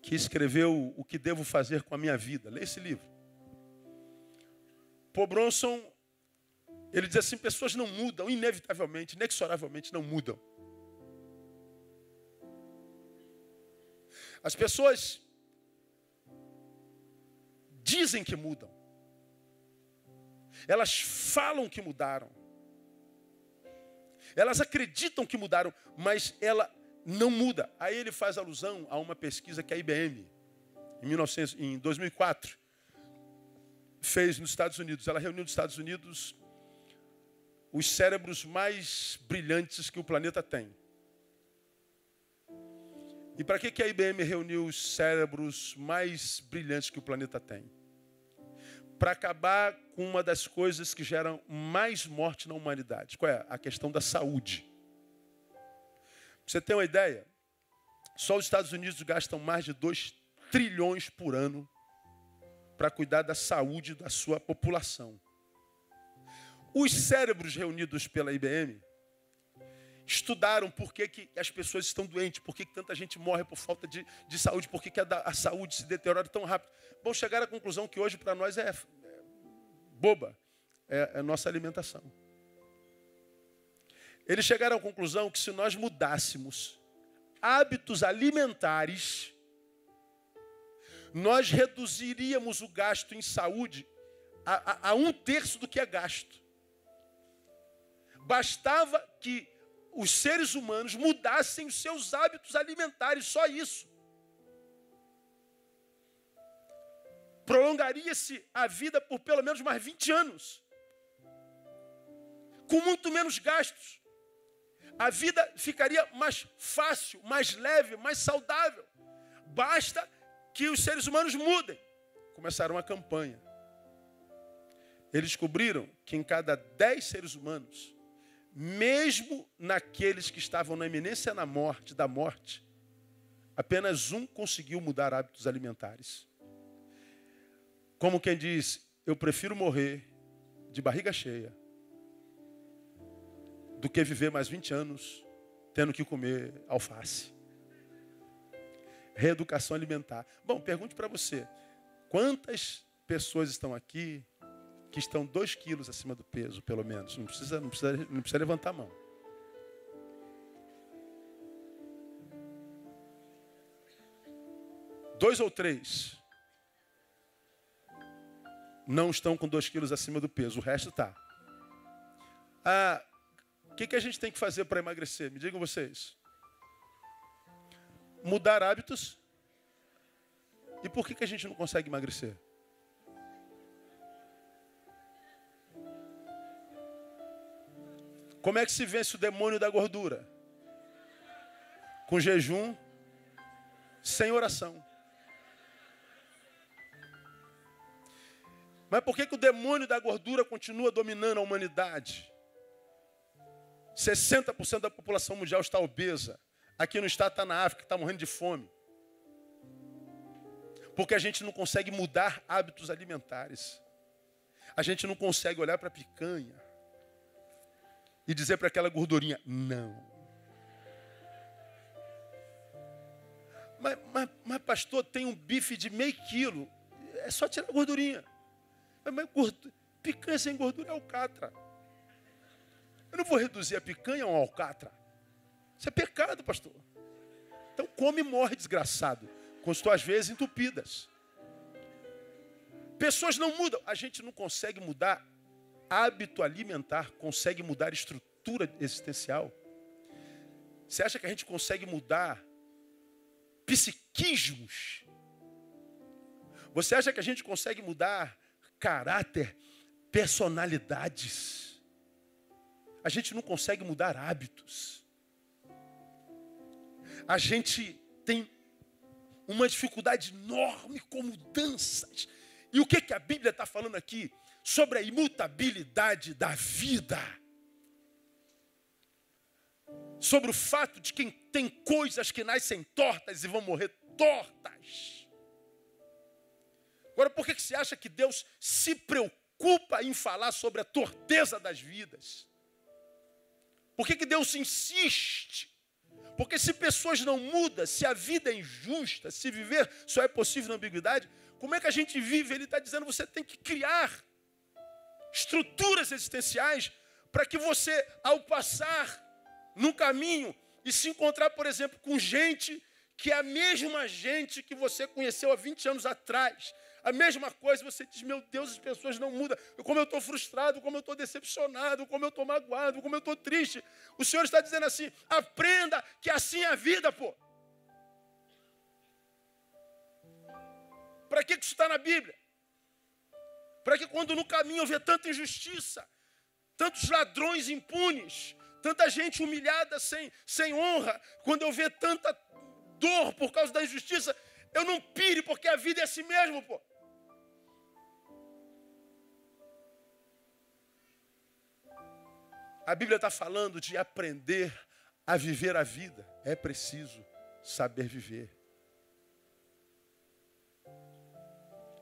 que escreveu O que Devo Fazer com a Minha Vida. Lê esse livro. Paul Bronson, ele diz assim, pessoas não mudam, inevitavelmente, inexoravelmente não mudam. As pessoas dizem que mudam. Elas falam que mudaram. Elas acreditam que mudaram, mas ela não muda. Aí ele faz alusão a uma pesquisa que a IBM, em 2004, fez nos Estados Unidos. Ela reuniu nos Estados Unidos os cérebros mais brilhantes que o planeta tem. E para que a IBM reuniu os cérebros mais brilhantes que o planeta tem? para acabar com uma das coisas que geram mais morte na humanidade. Qual é? A questão da saúde. Pra você ter uma ideia, só os Estados Unidos gastam mais de 2 trilhões por ano para cuidar da saúde da sua população. Os cérebros reunidos pela IBM estudaram por que as pessoas estão doentes, por que tanta gente morre por falta de saúde, por que a saúde se deteriora tão rápido. Bom, chegaram à conclusão que hoje para nós é boba, é a nossa alimentação. Eles chegaram à conclusão que se nós mudássemos hábitos alimentares, nós reduziríamos o gasto em saúde a 1/3 do que é gasto. Bastava que os seres humanos mudassem os seus hábitos alimentares, só isso. Prolongaria-se a vida por pelo menos mais 20 anos. Com muito menos gastos. A vida ficaria mais fácil, mais leve, mais saudável. Basta que os seres humanos mudem. Começaram uma campanha. Eles descobriram que em cada 10 seres humanos, mesmo naqueles que estavam na iminência da morte, apenas um conseguiu mudar hábitos alimentares. Como quem diz, eu prefiro morrer de barriga cheia do que viver mais 20 anos tendo que comer alface. Reeducação alimentar. Bom, pergunte para você, quantas pessoas estão aqui que estão 2 quilos acima do peso, pelo menos? Não precisa levantar a mão. Dois ou 3 não estão com 2 quilos acima do peso, o resto está. O que a gente tem que fazer para emagrecer? Me digam vocês. Mudar hábitos. E por que a gente não consegue emagrecer? Como é que se vence o demônio da gordura? Com jejum, sem oração. Mas por que o demônio da gordura continua dominando a humanidade? 60% da população mundial está obesa. Aqui no estado está na África, está morrendo de fome. Porque a gente não consegue mudar hábitos alimentares. A gente não consegue olhar para a picanha e dizer para aquela gordurinha, não. Mas pastor, tem um bife de meio quilo. É só tirar a gordurinha. Picanha sem gordura é alcatra. Eu não vou reduzir a picanha a um alcatra. Isso é pecado, pastor. Então come e morre, desgraçado. Com as tuas veias entupidas. Pessoas não mudam. A gente não consegue mudar hábito alimentar, consegue mudar estrutura existencial. Você acha que a gente consegue mudar psiquismos? Você acha que a gente consegue mudar caráter, personalidades? A gente não consegue mudar hábitos. A gente tem uma dificuldade enorme com mudanças. E o que a Bíblia está falando aqui? Sobre a imutabilidade da vida. Sobre o fato de que tem coisas que nascem tortas e vão morrer tortas. Agora, por que você acha que Deus se preocupa em falar sobre a torteza das vidas? Por que Deus insiste? Porque se pessoas não mudam, se a vida é injusta, se viver só é possível na ambiguidade, como é que a gente vive? Ele está dizendo que você tem que criar estruturas existenciais para que você, ao passar num caminho e se encontrar, por exemplo, com gente que é a mesma gente que você conheceu há 20 anos atrás. A mesma coisa, você diz, meu Deus, as pessoas não mudam. Como eu estou frustrado, como eu estou decepcionado, como eu estou magoado, como eu estou triste. O Senhor está dizendo assim, aprenda que assim é a vida, pô. Para que isso está na Bíblia? Para que quando no caminho eu ver tanta injustiça, tantos ladrões impunes, tanta gente humilhada sem honra, quando eu ver tanta dor por causa da injustiça, eu não pire, porque a vida é assim mesmo, pô. A Bíblia está falando de aprender a viver a vida. É preciso saber viver.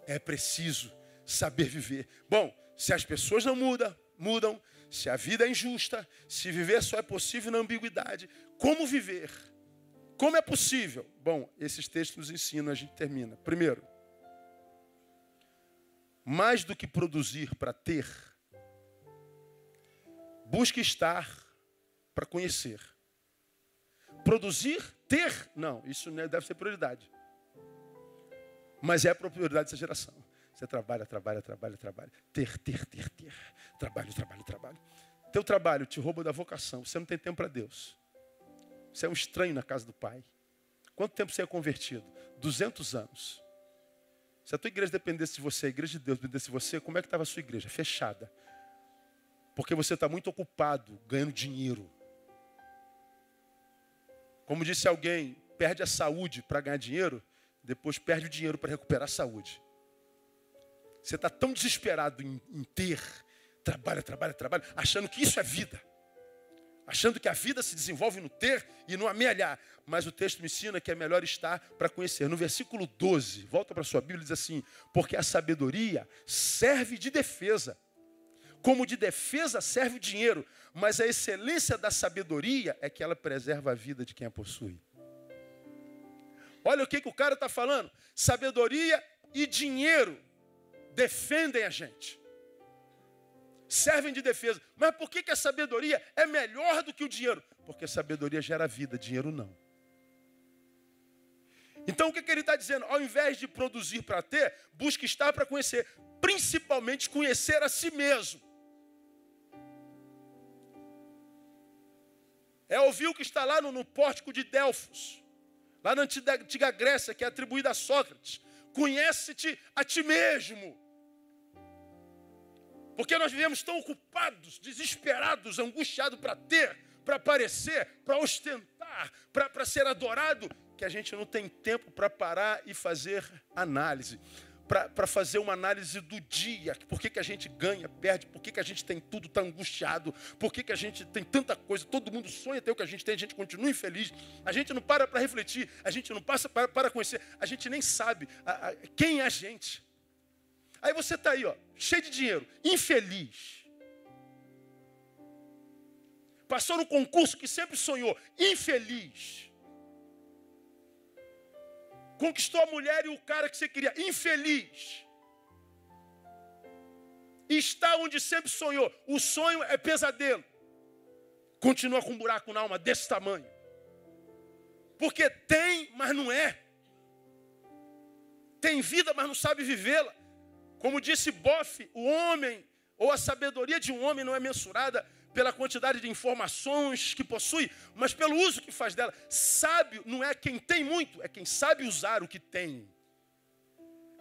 É preciso saber viver. Bom, se as pessoas não mudam, se a vida é injusta, se viver só é possível na ambiguidade, como viver? Como é possível? Bom, esses textos nos ensinam, a gente termina. Primeiro, mais do que produzir para ter, busque estar para conhecer. Produzir, ter, não, isso não deve ser prioridade. Mas é a prioridade dessa geração. Você trabalha. Ter. Trabalho. Teu trabalho te rouba da vocação. Você não tem tempo para Deus. Você é um estranho na casa do Pai. Quanto tempo você é convertido? 200 anos. Se a tua igreja dependesse de você, a igreja de Deus dependesse de você, como é que estava a sua igreja? Fechada. Porque você está muito ocupado ganhando dinheiro. Como disse alguém, perde a saúde para ganhar dinheiro, depois perde o dinheiro para recuperar a saúde. Você está tão desesperado em ter, trabalha, achando que isso é vida. Achando que a vida se desenvolve no ter e no amealhar. Mas o texto me ensina que é melhor estar para conhecer. No versículo 12, volta para a sua Bíblia e diz assim: porque a sabedoria serve de defesa. Como de defesa serve o dinheiro. Mas a excelência da sabedoria é que ela preserva a vida de quem a possui. Olha o que o cara está falando. Sabedoria e dinheiro defendem a gente. Servem de defesa. Mas por que a sabedoria é melhor do que o dinheiro? Porque a sabedoria gera vida, dinheiro não. Então o que ele está dizendo? Ao invés de produzir para ter, busque estar para conhecer. Principalmente conhecer a si mesmo. É ouvir o que está lá no pórtico de Delfos. Lá na antiga Grécia, que é atribuída a Sócrates. Conhece-te a ti mesmo. Porque nós vivemos tão ocupados, desesperados, angustiados para ter, para aparecer, para ostentar, para ser adorado, que a gente não tem tempo para parar e fazer análise. Para fazer uma análise do dia. Por que a gente ganha, perde, por que a gente tem tudo, está angustiado, por que a gente tem tanta coisa, todo mundo sonha ter o que a gente tem, a gente continua infeliz, a gente não para refletir, a gente não passa para conhecer, a gente nem sabe quem é a gente. Aí você está aí, ó, cheio de dinheiro, infeliz. Passou no concurso que sempre sonhou, infeliz. Conquistou a mulher e o cara que você queria, infeliz. Está onde sempre sonhou, o sonho é pesadelo. Continua com um buraco na alma desse tamanho. Porque tem, mas não é. Tem vida, mas não sabe vivê-la. Como disse Boff, o homem, ou a sabedoria de um homem não é mensurada pela quantidade de informações que possui, mas pelo uso que faz dela. Sábio não é quem tem muito, é quem sabe usar o que tem.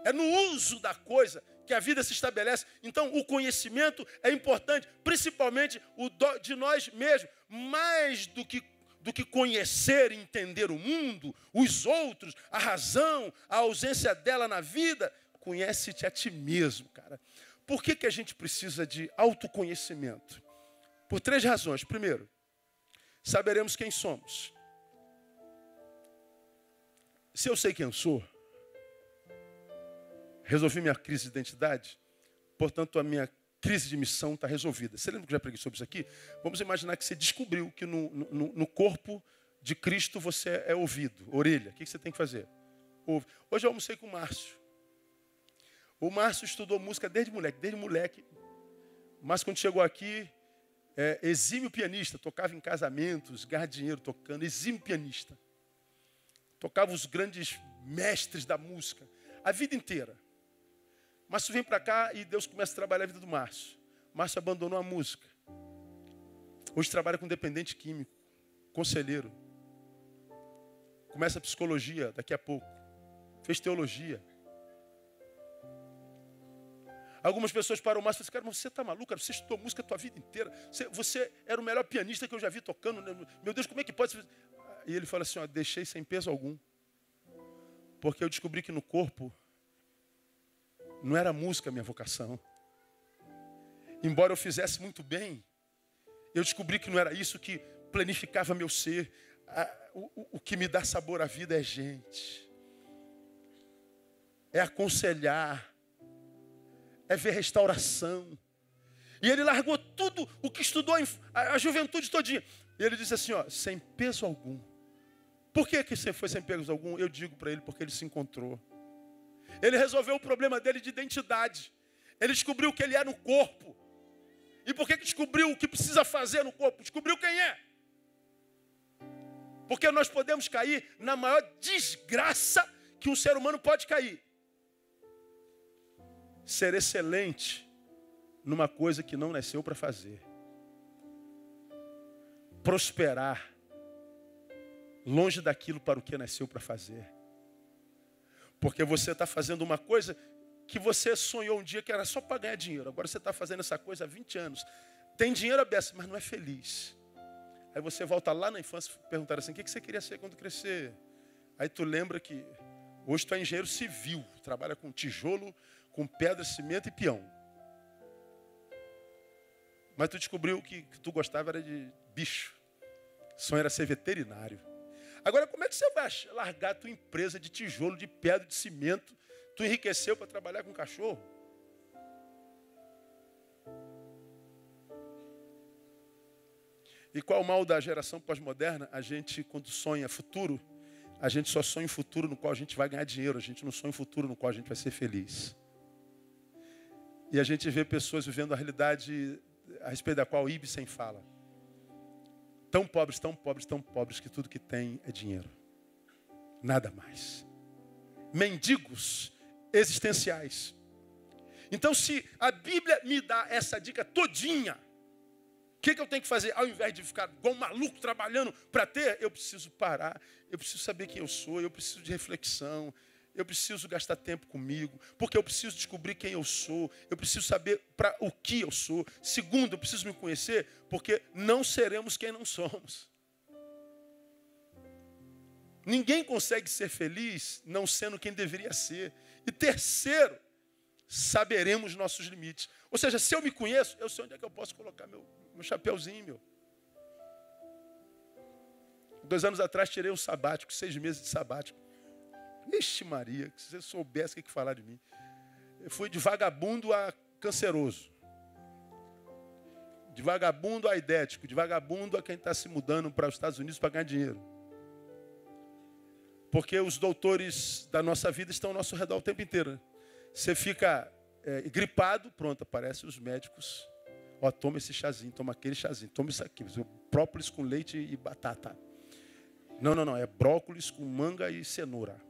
É no uso da coisa que a vida se estabelece. Então, o conhecimento é importante, principalmente o de nós mesmos, mais do que conhecer e entender o mundo, os outros, a razão, a ausência dela na vida. Conhece-te a ti mesmo, cara. Por que a gente precisa de autoconhecimento? Por 3 razões. Primeiro, saberemos quem somos. Se eu sei quem eu sou, resolvi minha crise de identidade, portanto a minha crise de missão está resolvida. Você lembra que eu já preguei sobre isso aqui? Vamos imaginar que você descobriu que no corpo de Cristo você é ouvido, orelha. O que você tem que fazer? Ouve. Hoje eu almocei com o Márcio. O Márcio estudou música desde moleque. Mas quando chegou aqui, exímio pianista, tocava em casamentos, ganhava dinheiro tocando, exímio pianista. Tocava os grandes mestres da música, a vida inteira. Márcio vem para cá e Deus começa a trabalhar a vida do Márcio. Márcio abandonou a música. Hoje trabalha com dependente químico, conselheiro. Começa a psicologia daqui a pouco. Fez teologia. Algumas pessoas param o Márcio e falam assim, cara, mas você está maluco, cara? Você estudou música a tua vida inteira. Você era o melhor pianista que eu já vi tocando. Meu Deus, como é que pode? E ele fala assim, ó, deixei sem peso algum. Porque eu descobri que no corpo não era a música a minha vocação. Embora eu fizesse muito bem, Eu descobri que não era isso que planificava meu ser. O que me dá sabor à vida é gente. É aconselhar. É ver restauração. E ele largou tudo o que estudou a juventude todinha. E ele disse assim, ó, sem peso algum. Por que você foi sem peso algum? Eu digo para ele, porque ele se encontrou. Ele resolveu o problema dele de identidade. Ele descobriu o que ele é no corpo. E por que descobriu o que precisa fazer no corpo? Descobriu quem é. Porque nós podemos cair na maior desgraça que um ser humano pode cair. Ser excelente numa coisa que não nasceu para fazer. Prosperar longe daquilo para o que nasceu para fazer. Porque você está fazendo uma coisa que você sonhou um dia que era só para ganhar dinheiro. Agora você está fazendo essa coisa há 20 anos. Tem dinheiro aberto, mas não é feliz. Aí você volta lá na infância e perguntar assim, o que você queria ser quando crescer? Aí tu lembra que hoje tu é engenheiro civil, trabalha com tijolo, com pedra, cimento e peão. Mas tu descobriu que tu gostava era de bicho. O sonho era ser veterinário. Agora, como é que você vai largar a tua empresa de tijolo, de pedra, de cimento? Tu enriqueceu para trabalhar com cachorro? E qual o mal da geração pós-moderna? A gente, quando sonha futuro, a gente só sonha um futuro no qual a gente vai ganhar dinheiro. A gente não sonha um futuro no qual a gente vai ser feliz. E a gente vê pessoas vivendo a realidade a respeito da qual Ibsen fala. Tão pobres, tão pobres, tão pobres, que tudo que tem é dinheiro. Nada mais. Mendigos existenciais. Então, se a Bíblia me dá essa dica todinha, o que eu tenho que fazer? Ao invés de ficar igual um maluco trabalhando para ter, eu preciso parar, eu preciso saber quem eu sou, eu preciso de reflexão, eu preciso gastar tempo comigo, porque eu preciso descobrir quem eu sou, eu preciso saber para o que eu sou. Segundo, eu preciso me conhecer, porque não seremos quem não somos. Ninguém consegue ser feliz não sendo quem deveria ser. E terceiro, saberemos nossos limites. Ou seja, se eu me conheço, eu sei onde é que eu posso colocar meu chapeuzinho, meu. 2 anos atrás tirei um sabático, 6 meses de sabático. Ixi Maria, se você soubesse o que falar de mim. Eu fui de vagabundo a canceroso. De vagabundo a aidético. De vagabundo a quem está se mudando para os Estados Unidos para ganhar dinheiro. Porque os doutores da nossa vida estão ao nosso redor o tempo inteiro. Você fica gripado, pronto, aparecem os médicos. Ó, toma esse chazinho, toma aquele chazinho, toma isso aqui. Própolis com leite e batata. Não, é brócolis com manga e cenoura.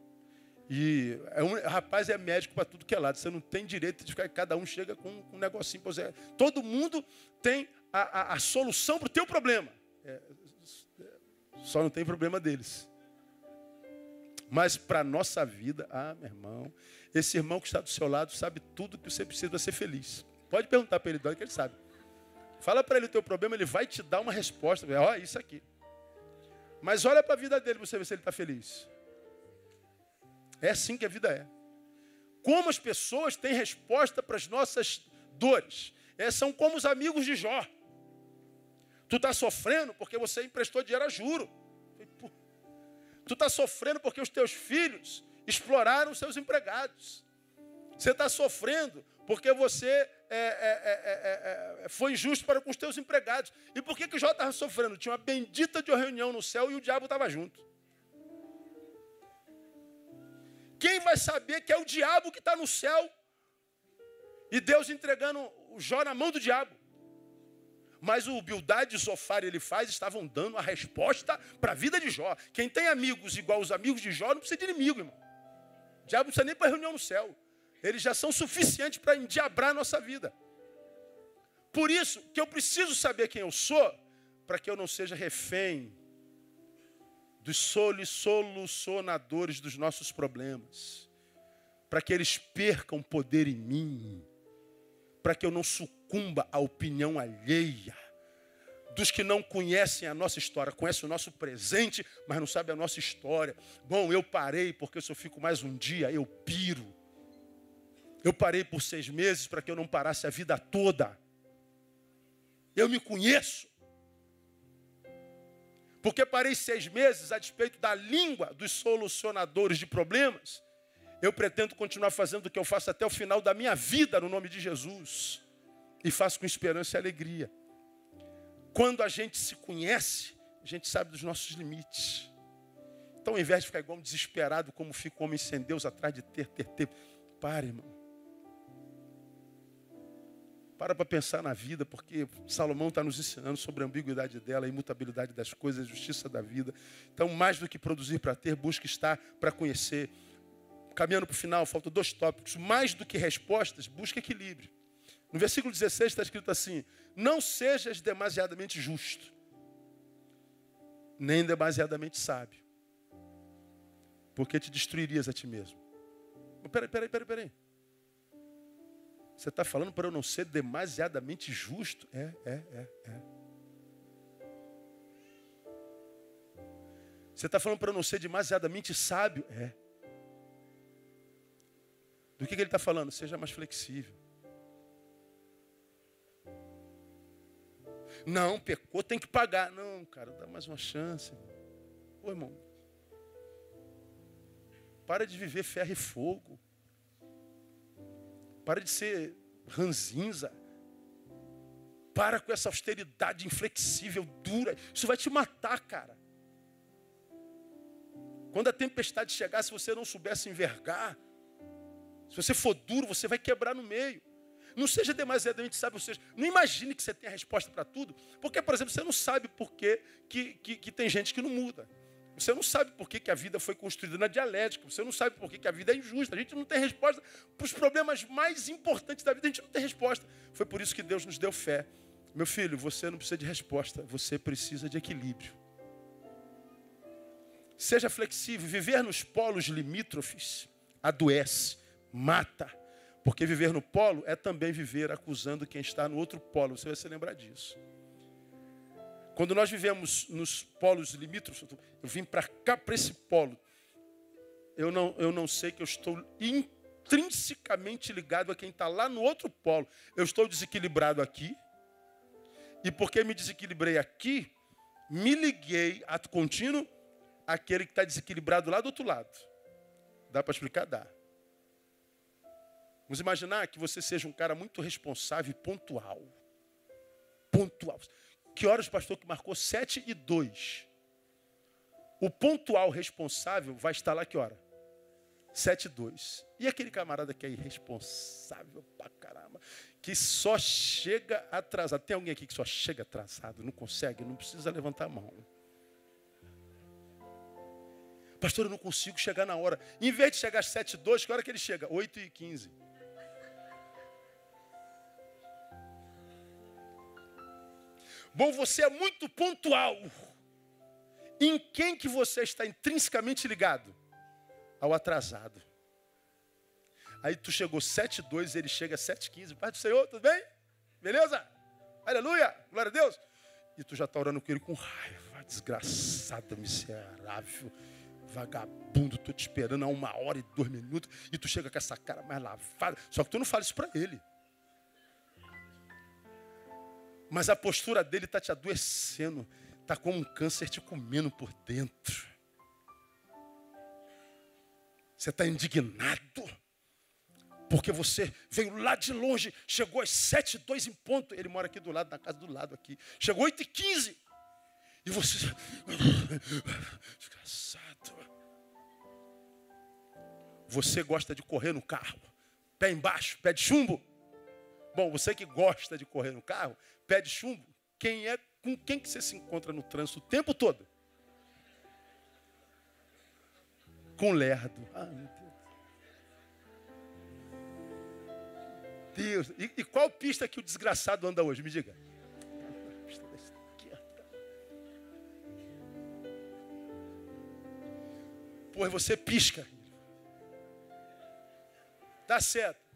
E rapaz é médico para tudo que é lado. Você não tem direito de ficar, cada um chega com um negocinho. Todo mundo tem a solução para o teu problema. Só não tem problema deles. Mas para a nossa vida, meu irmão, esse irmão que está do seu lado sabe tudo que você precisa para ser feliz. Pode perguntar para ele, que ele sabe. Fala para ele o teu problema, ele vai te dar uma resposta. Ó, isso aqui. Mas olha para a vida dele para você ver se ele está feliz. É assim que a vida é. Como as pessoas têm resposta para as nossas dores. São como os amigos de Jó. Tu está sofrendo porque você emprestou dinheiro a juro. Tu está sofrendo porque os teus filhos exploraram os seus empregados. Você está sofrendo porque você foi injusto para com os teus empregados. E por que o Jó estava sofrendo? Tinha uma bendita de uma reunião no céu e o diabo estava junto. Quem vai saber que é o diabo que está no céu e Deus entregando o Jó na mão do diabo? Mas o Bildade e Zofar e Elifaz estavam dando a resposta para a vida de Jó. Quem tem amigos igual os amigos de Jó não precisa de inimigo, irmão. O diabo não precisa nem para reunião no céu. Eles já são suficientes para endiabrar a nossa vida. Por isso que eu preciso saber quem eu sou, para que eu não seja refém dos solucionadores dos nossos problemas. Para que eles percam poder em mim. Para que eu não sucumba à opinião alheia. Dos que não conhecem a nossa história, conhecem o nosso presente, mas não sabem a nossa história. Bom, eu parei porque se eu fico mais um dia, eu piro. Eu parei por 6 meses para que eu não parasse a vida toda. Eu me conheço. Porque parei 6 meses, a despeito da língua dos solucionadores de problemas, eu pretendo continuar fazendo o que eu faço até o final da minha vida, no nome de Jesus. E faço com esperança e alegria. Quando a gente se conhece, a gente sabe dos nossos limites. Então, ao invés de ficar igual um desesperado, como fica o homem sem Deus, atrás de ter. Para, irmão. Para pensar na vida, porque Salomão está nos ensinando sobre a ambiguidade dela, a imutabilidade das coisas, a justiça da vida. Então, mais do que produzir para ter, busque estar para conhecer. Caminhando para o final, faltam 2 tópicos. Mais do que respostas, busque equilíbrio. No versículo 16 está escrito assim: não sejas demasiadamente justo, nem demasiadamente sábio, porque te destruirias a ti mesmo. Peraí. Você está falando para eu não ser demasiadamente justo? É. Você está falando para eu não ser demasiadamente sábio? É. Do que ele está falando? Seja mais flexível. Não, pecou, tem que pagar. Não, cara, dá mais uma chance. Pô, irmão. Para de viver ferro e fogo. Para de ser ranzinza. Para com essa austeridade inflexível, dura. Isso vai te matar, cara. Quando a tempestade chegar, se você não souber se envergar, se você for duro, você vai quebrar no meio. Não seja demasiadamente sábio, ou seja, não imagine que você tem a resposta para tudo, porque, por exemplo, você não sabe por que tem gente que não muda. Você não sabe por que a vida foi construída na dialética. Você não sabe por que a vida é injusta. A gente não tem resposta para os problemas mais importantes da vida. A gente não tem resposta. Foi por isso que Deus nos deu fé. Meu filho, você não precisa de resposta. Você precisa de equilíbrio. Seja flexível. Viver nos polos limítrofes adoece, mata. Porque viver no polo é também viver acusando quem está no outro polo. Você vai se lembrar disso. Quando nós vivemos nos polos limítrofes, eu vim para cá, para esse polo. Eu não sei que eu estou intrinsecamente ligado a quem está lá no outro polo. Eu estou desequilibrado aqui. E porque me desequilibrei aqui, me liguei, ato contínuo, àquele que está desequilibrado lá do outro lado. Dá para explicar? Dá. Vamos imaginar que você seja um cara muito responsável e pontual. Pontual. Que horas o pastor que marcou? 7:02. O pontual responsável vai estar lá que hora? 7:02. E aquele camarada que é irresponsável pra caramba, que só chega atrasado. Tem alguém aqui que só chega atrasado, não consegue, não precisa levantar a mão. Pastor, eu não consigo chegar na hora. Em vez de chegar às 7:02, que hora que ele chega? 8:15. Bom, você é muito pontual. Em quem que você está intrinsecamente ligado? Ao atrasado. Aí tu chegou 7:02, ele chega 7:15. Pai do Senhor, tudo bem? Beleza? Aleluia, glória a Deus. E tu já está orando com ele com raiva. Desgraçado, miserável, vagabundo. Estou te esperando há 1h02. E tu chega com essa cara mais lavada. Só que tu não fala isso para ele. Mas a postura dele está te adoecendo. Está como um câncer te comendo por dentro. Você está indignado. Porque você veio lá de longe. Chegou às 7:02 em ponto. Ele mora aqui do lado, na casa do lado aqui. Chegou 8:15. E você... Desgraçado. Você gosta de correr no carro. Pé embaixo, pé de chumbo. Bom, você que gosta de correr no carro, pé de chumbo, com quem que você se encontra no trânsito o tempo todo? Com lerdo. Ah, meu Deus. E qual pista que o desgraçado anda hoje? Me diga. A pista da esquerda. Pô, você pisca. Dá certo.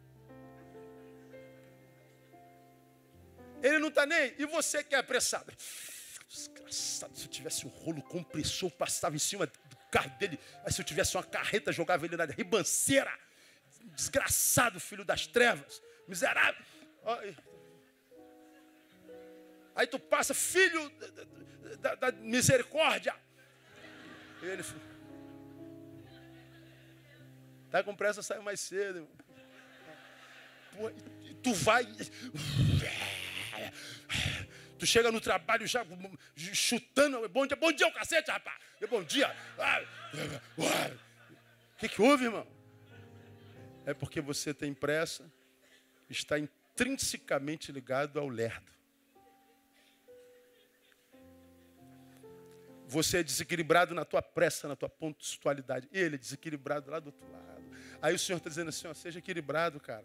Ele não está nem. E você que é apressado. Desgraçado, se eu tivesse um rolo compressor, passava em cima do carro dele. Aí se eu tivesse uma carreta, jogava ele na ribanceira. Desgraçado, filho das trevas. Miserável. Aí tu passa, filho da misericórdia. E ele tá com pressa, sai mais cedo, irmão. Pô, e tu vai... Tu chega no trabalho já chutando. Bom dia, o cacete, rapaz. Bom dia. O que houve, irmão? É porque você tem pressa, está intrinsecamente ligado ao lerdo. Você é desequilibrado na tua pressa, na tua pontualidade. Ele é desequilibrado lá do outro lado. Aí o Senhor está dizendo assim, ó, seja equilibrado, cara.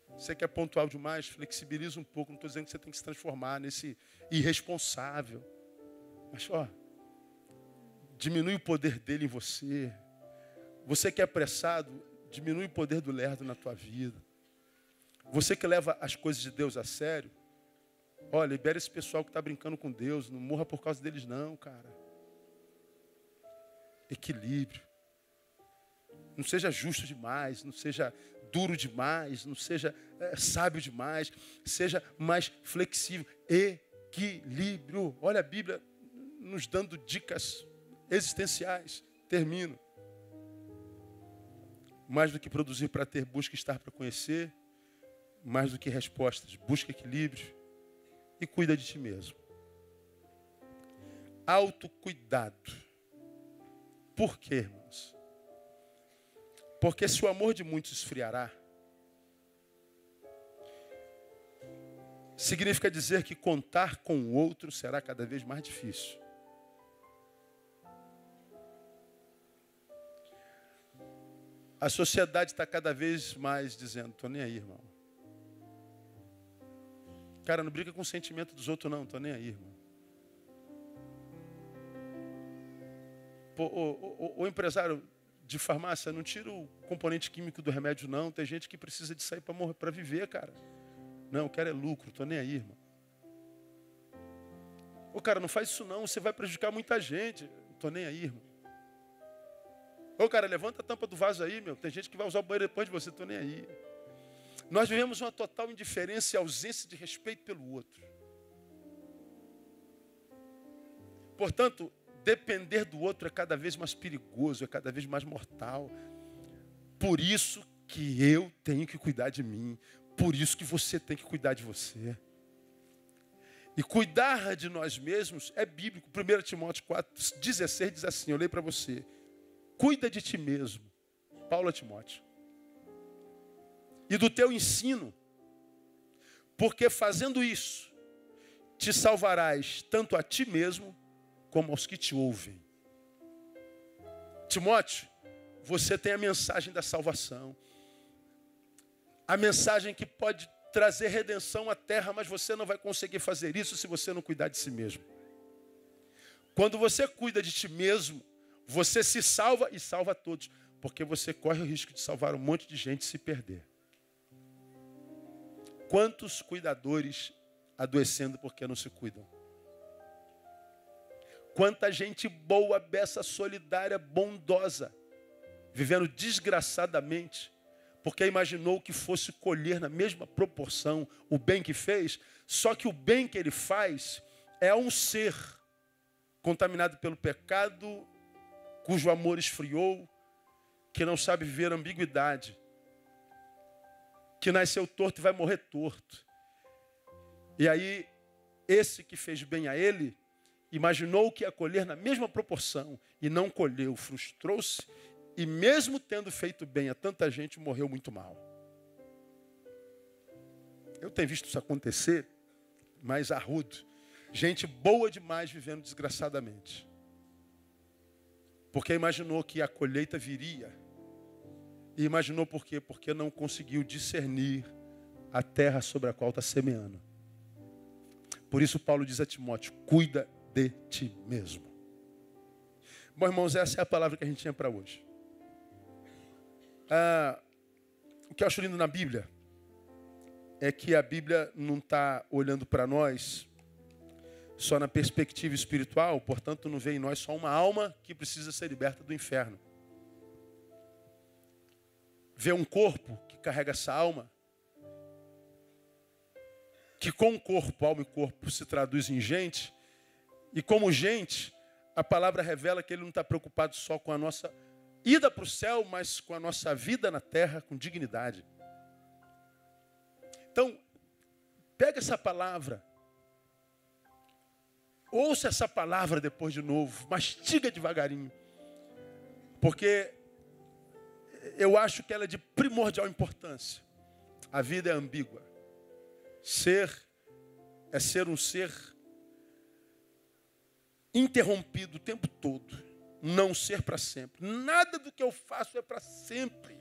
Você que é pontual demais, flexibiliza um pouco. Não estou dizendo que você tem que se transformar nesse irresponsável. Mas, ó, diminui o poder dele em você. Você que é apressado, diminui o poder do lerdo na tua vida. Você que leva as coisas de Deus a sério, ó, libera esse pessoal que está brincando com Deus. Não morra por causa deles não, cara. Equilíbrio. Não seja justo demais, não seja duro demais, não seja sábio demais, seja mais flexível. Equilíbrio. Olha a Bíblia nos dando dicas existenciais. Termino. Mais do que produzir para ter, busca estar para conhecer. Mais do que respostas, busca equilíbrio e cuida de ti mesmo. Autocuidado. Por quê, irmãos? Porque se o amor de muitos esfriará, significa dizer que contar com o outro será cada vez mais difícil. A sociedade está cada vez mais dizendo, estou nem aí, irmão. Cara, não briga com o sentimento dos outros, não, estou nem aí, irmão. O empresário de farmácia, não tira o componente químico do remédio, não. Tem gente que precisa de sair para morrer, para viver, cara. Não, eu quero é lucro, estou nem aí, irmão. Ô, cara, não faz isso não, você vai prejudicar muita gente. Estou nem aí, irmão. Ô, cara, levanta a tampa do vaso aí, meu. Tem gente que vai usar o banheiro depois de você, estou nem aí. Nós vivemos uma total indiferença e ausência de respeito pelo outro. Portanto, depender do outro é cada vez mais perigoso, é cada vez mais mortal. Por isso que eu tenho que cuidar de mim. Por isso que você tem que cuidar de você. E cuidar de nós mesmos é bíblico. 1 Timóteo 4,16 diz assim, eu leio para você. Cuida de ti mesmo. Paulo a Timóteo. E do teu ensino. Porque fazendo isso, te salvarás tanto a ti mesmo, como aos que te ouvem. Timóteo, você tem a mensagem da salvação. A mensagem que pode trazer redenção à terra, mas você não vai conseguir fazer isso se você não cuidar de si mesmo. Quando você cuida de ti mesmo, você se salva e salva todos, porque você corre o risco de salvar um monte de gente e se perder. Quantos cuidadores adoecendo porque não se cuidam? Quanta gente boa, beça, solidária, bondosa, vivendo desgraçadamente, porque imaginou que fosse colher na mesma proporção o bem que fez, só que o bem que ele faz é a um ser contaminado pelo pecado, cujo amor esfriou, que não sabe viver a ambiguidade, que nasceu torto e vai morrer torto. E aí, esse que fez bem a ele, imaginou que ia colher na mesma proporção e não colheu, frustrou-se e mesmo tendo feito bem a tanta gente, morreu muito mal. Eu tenho visto isso acontecer, mas arrudo. Gente boa demais vivendo desgraçadamente. Porque imaginou que a colheita viria. E imaginou por quê? Porque não conseguiu discernir a terra sobre a qual está semeando. Por isso Paulo diz a Timóteo, cuida de ti mesmo. Bom, irmãos, essa é a palavra que a gente tinha para hoje. O que eu acho lindo na Bíblia é que a Bíblia não está olhando para nós só na perspectiva espiritual, portanto não vê em nós só uma alma que precisa ser liberta do inferno. Vê um corpo que carrega essa alma que com o corpo, alma e corpo se traduz em gente, e como gente, a palavra revela que ele não está preocupado só com a nossa ida para o céu, mas com a nossa vida na terra com dignidade. Então, pega essa palavra, ouça essa palavra depois de novo, mastiga devagarinho, porque eu acho que ela é de primordial importância. A vida é ambígua. Ser é ser um ser interrompido o tempo todo. Não ser para sempre. Nada do que eu faço é para sempre.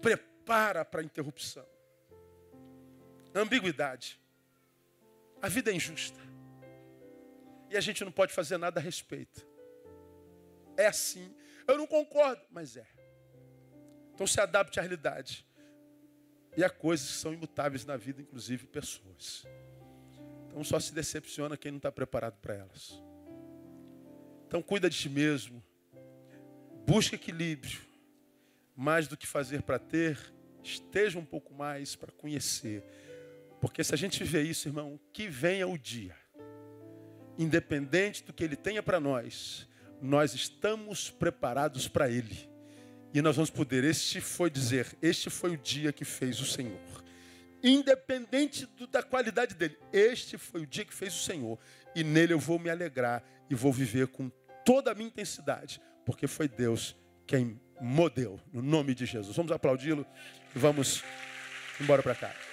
Prepara para a interrupção. Ambiguidade. A vida é injusta. E a gente não pode fazer nada a respeito. É assim. Eu não concordo, mas é. Então se adapte à realidade. E há coisas que são imutáveis na vida, inclusive pessoas. Então só se decepciona quem não está preparado para elas. Então cuida de ti mesmo. Busca equilíbrio. Mais do que fazer para ter, esteja um pouco mais para conhecer. Porque se a gente vê isso, irmão, que venha o dia. Independente do que Ele tenha para nós, nós estamos preparados para Ele. E nós vamos poder, este foi o dia que fez o Senhor. Independente da qualidade dele, este foi o dia que fez o Senhor. E nele eu vou me alegrar e vou viver com toda a minha intensidade. Porque foi Deus quem modeu, no nome de Jesus. Vamos aplaudi-lo e vamos embora para cá.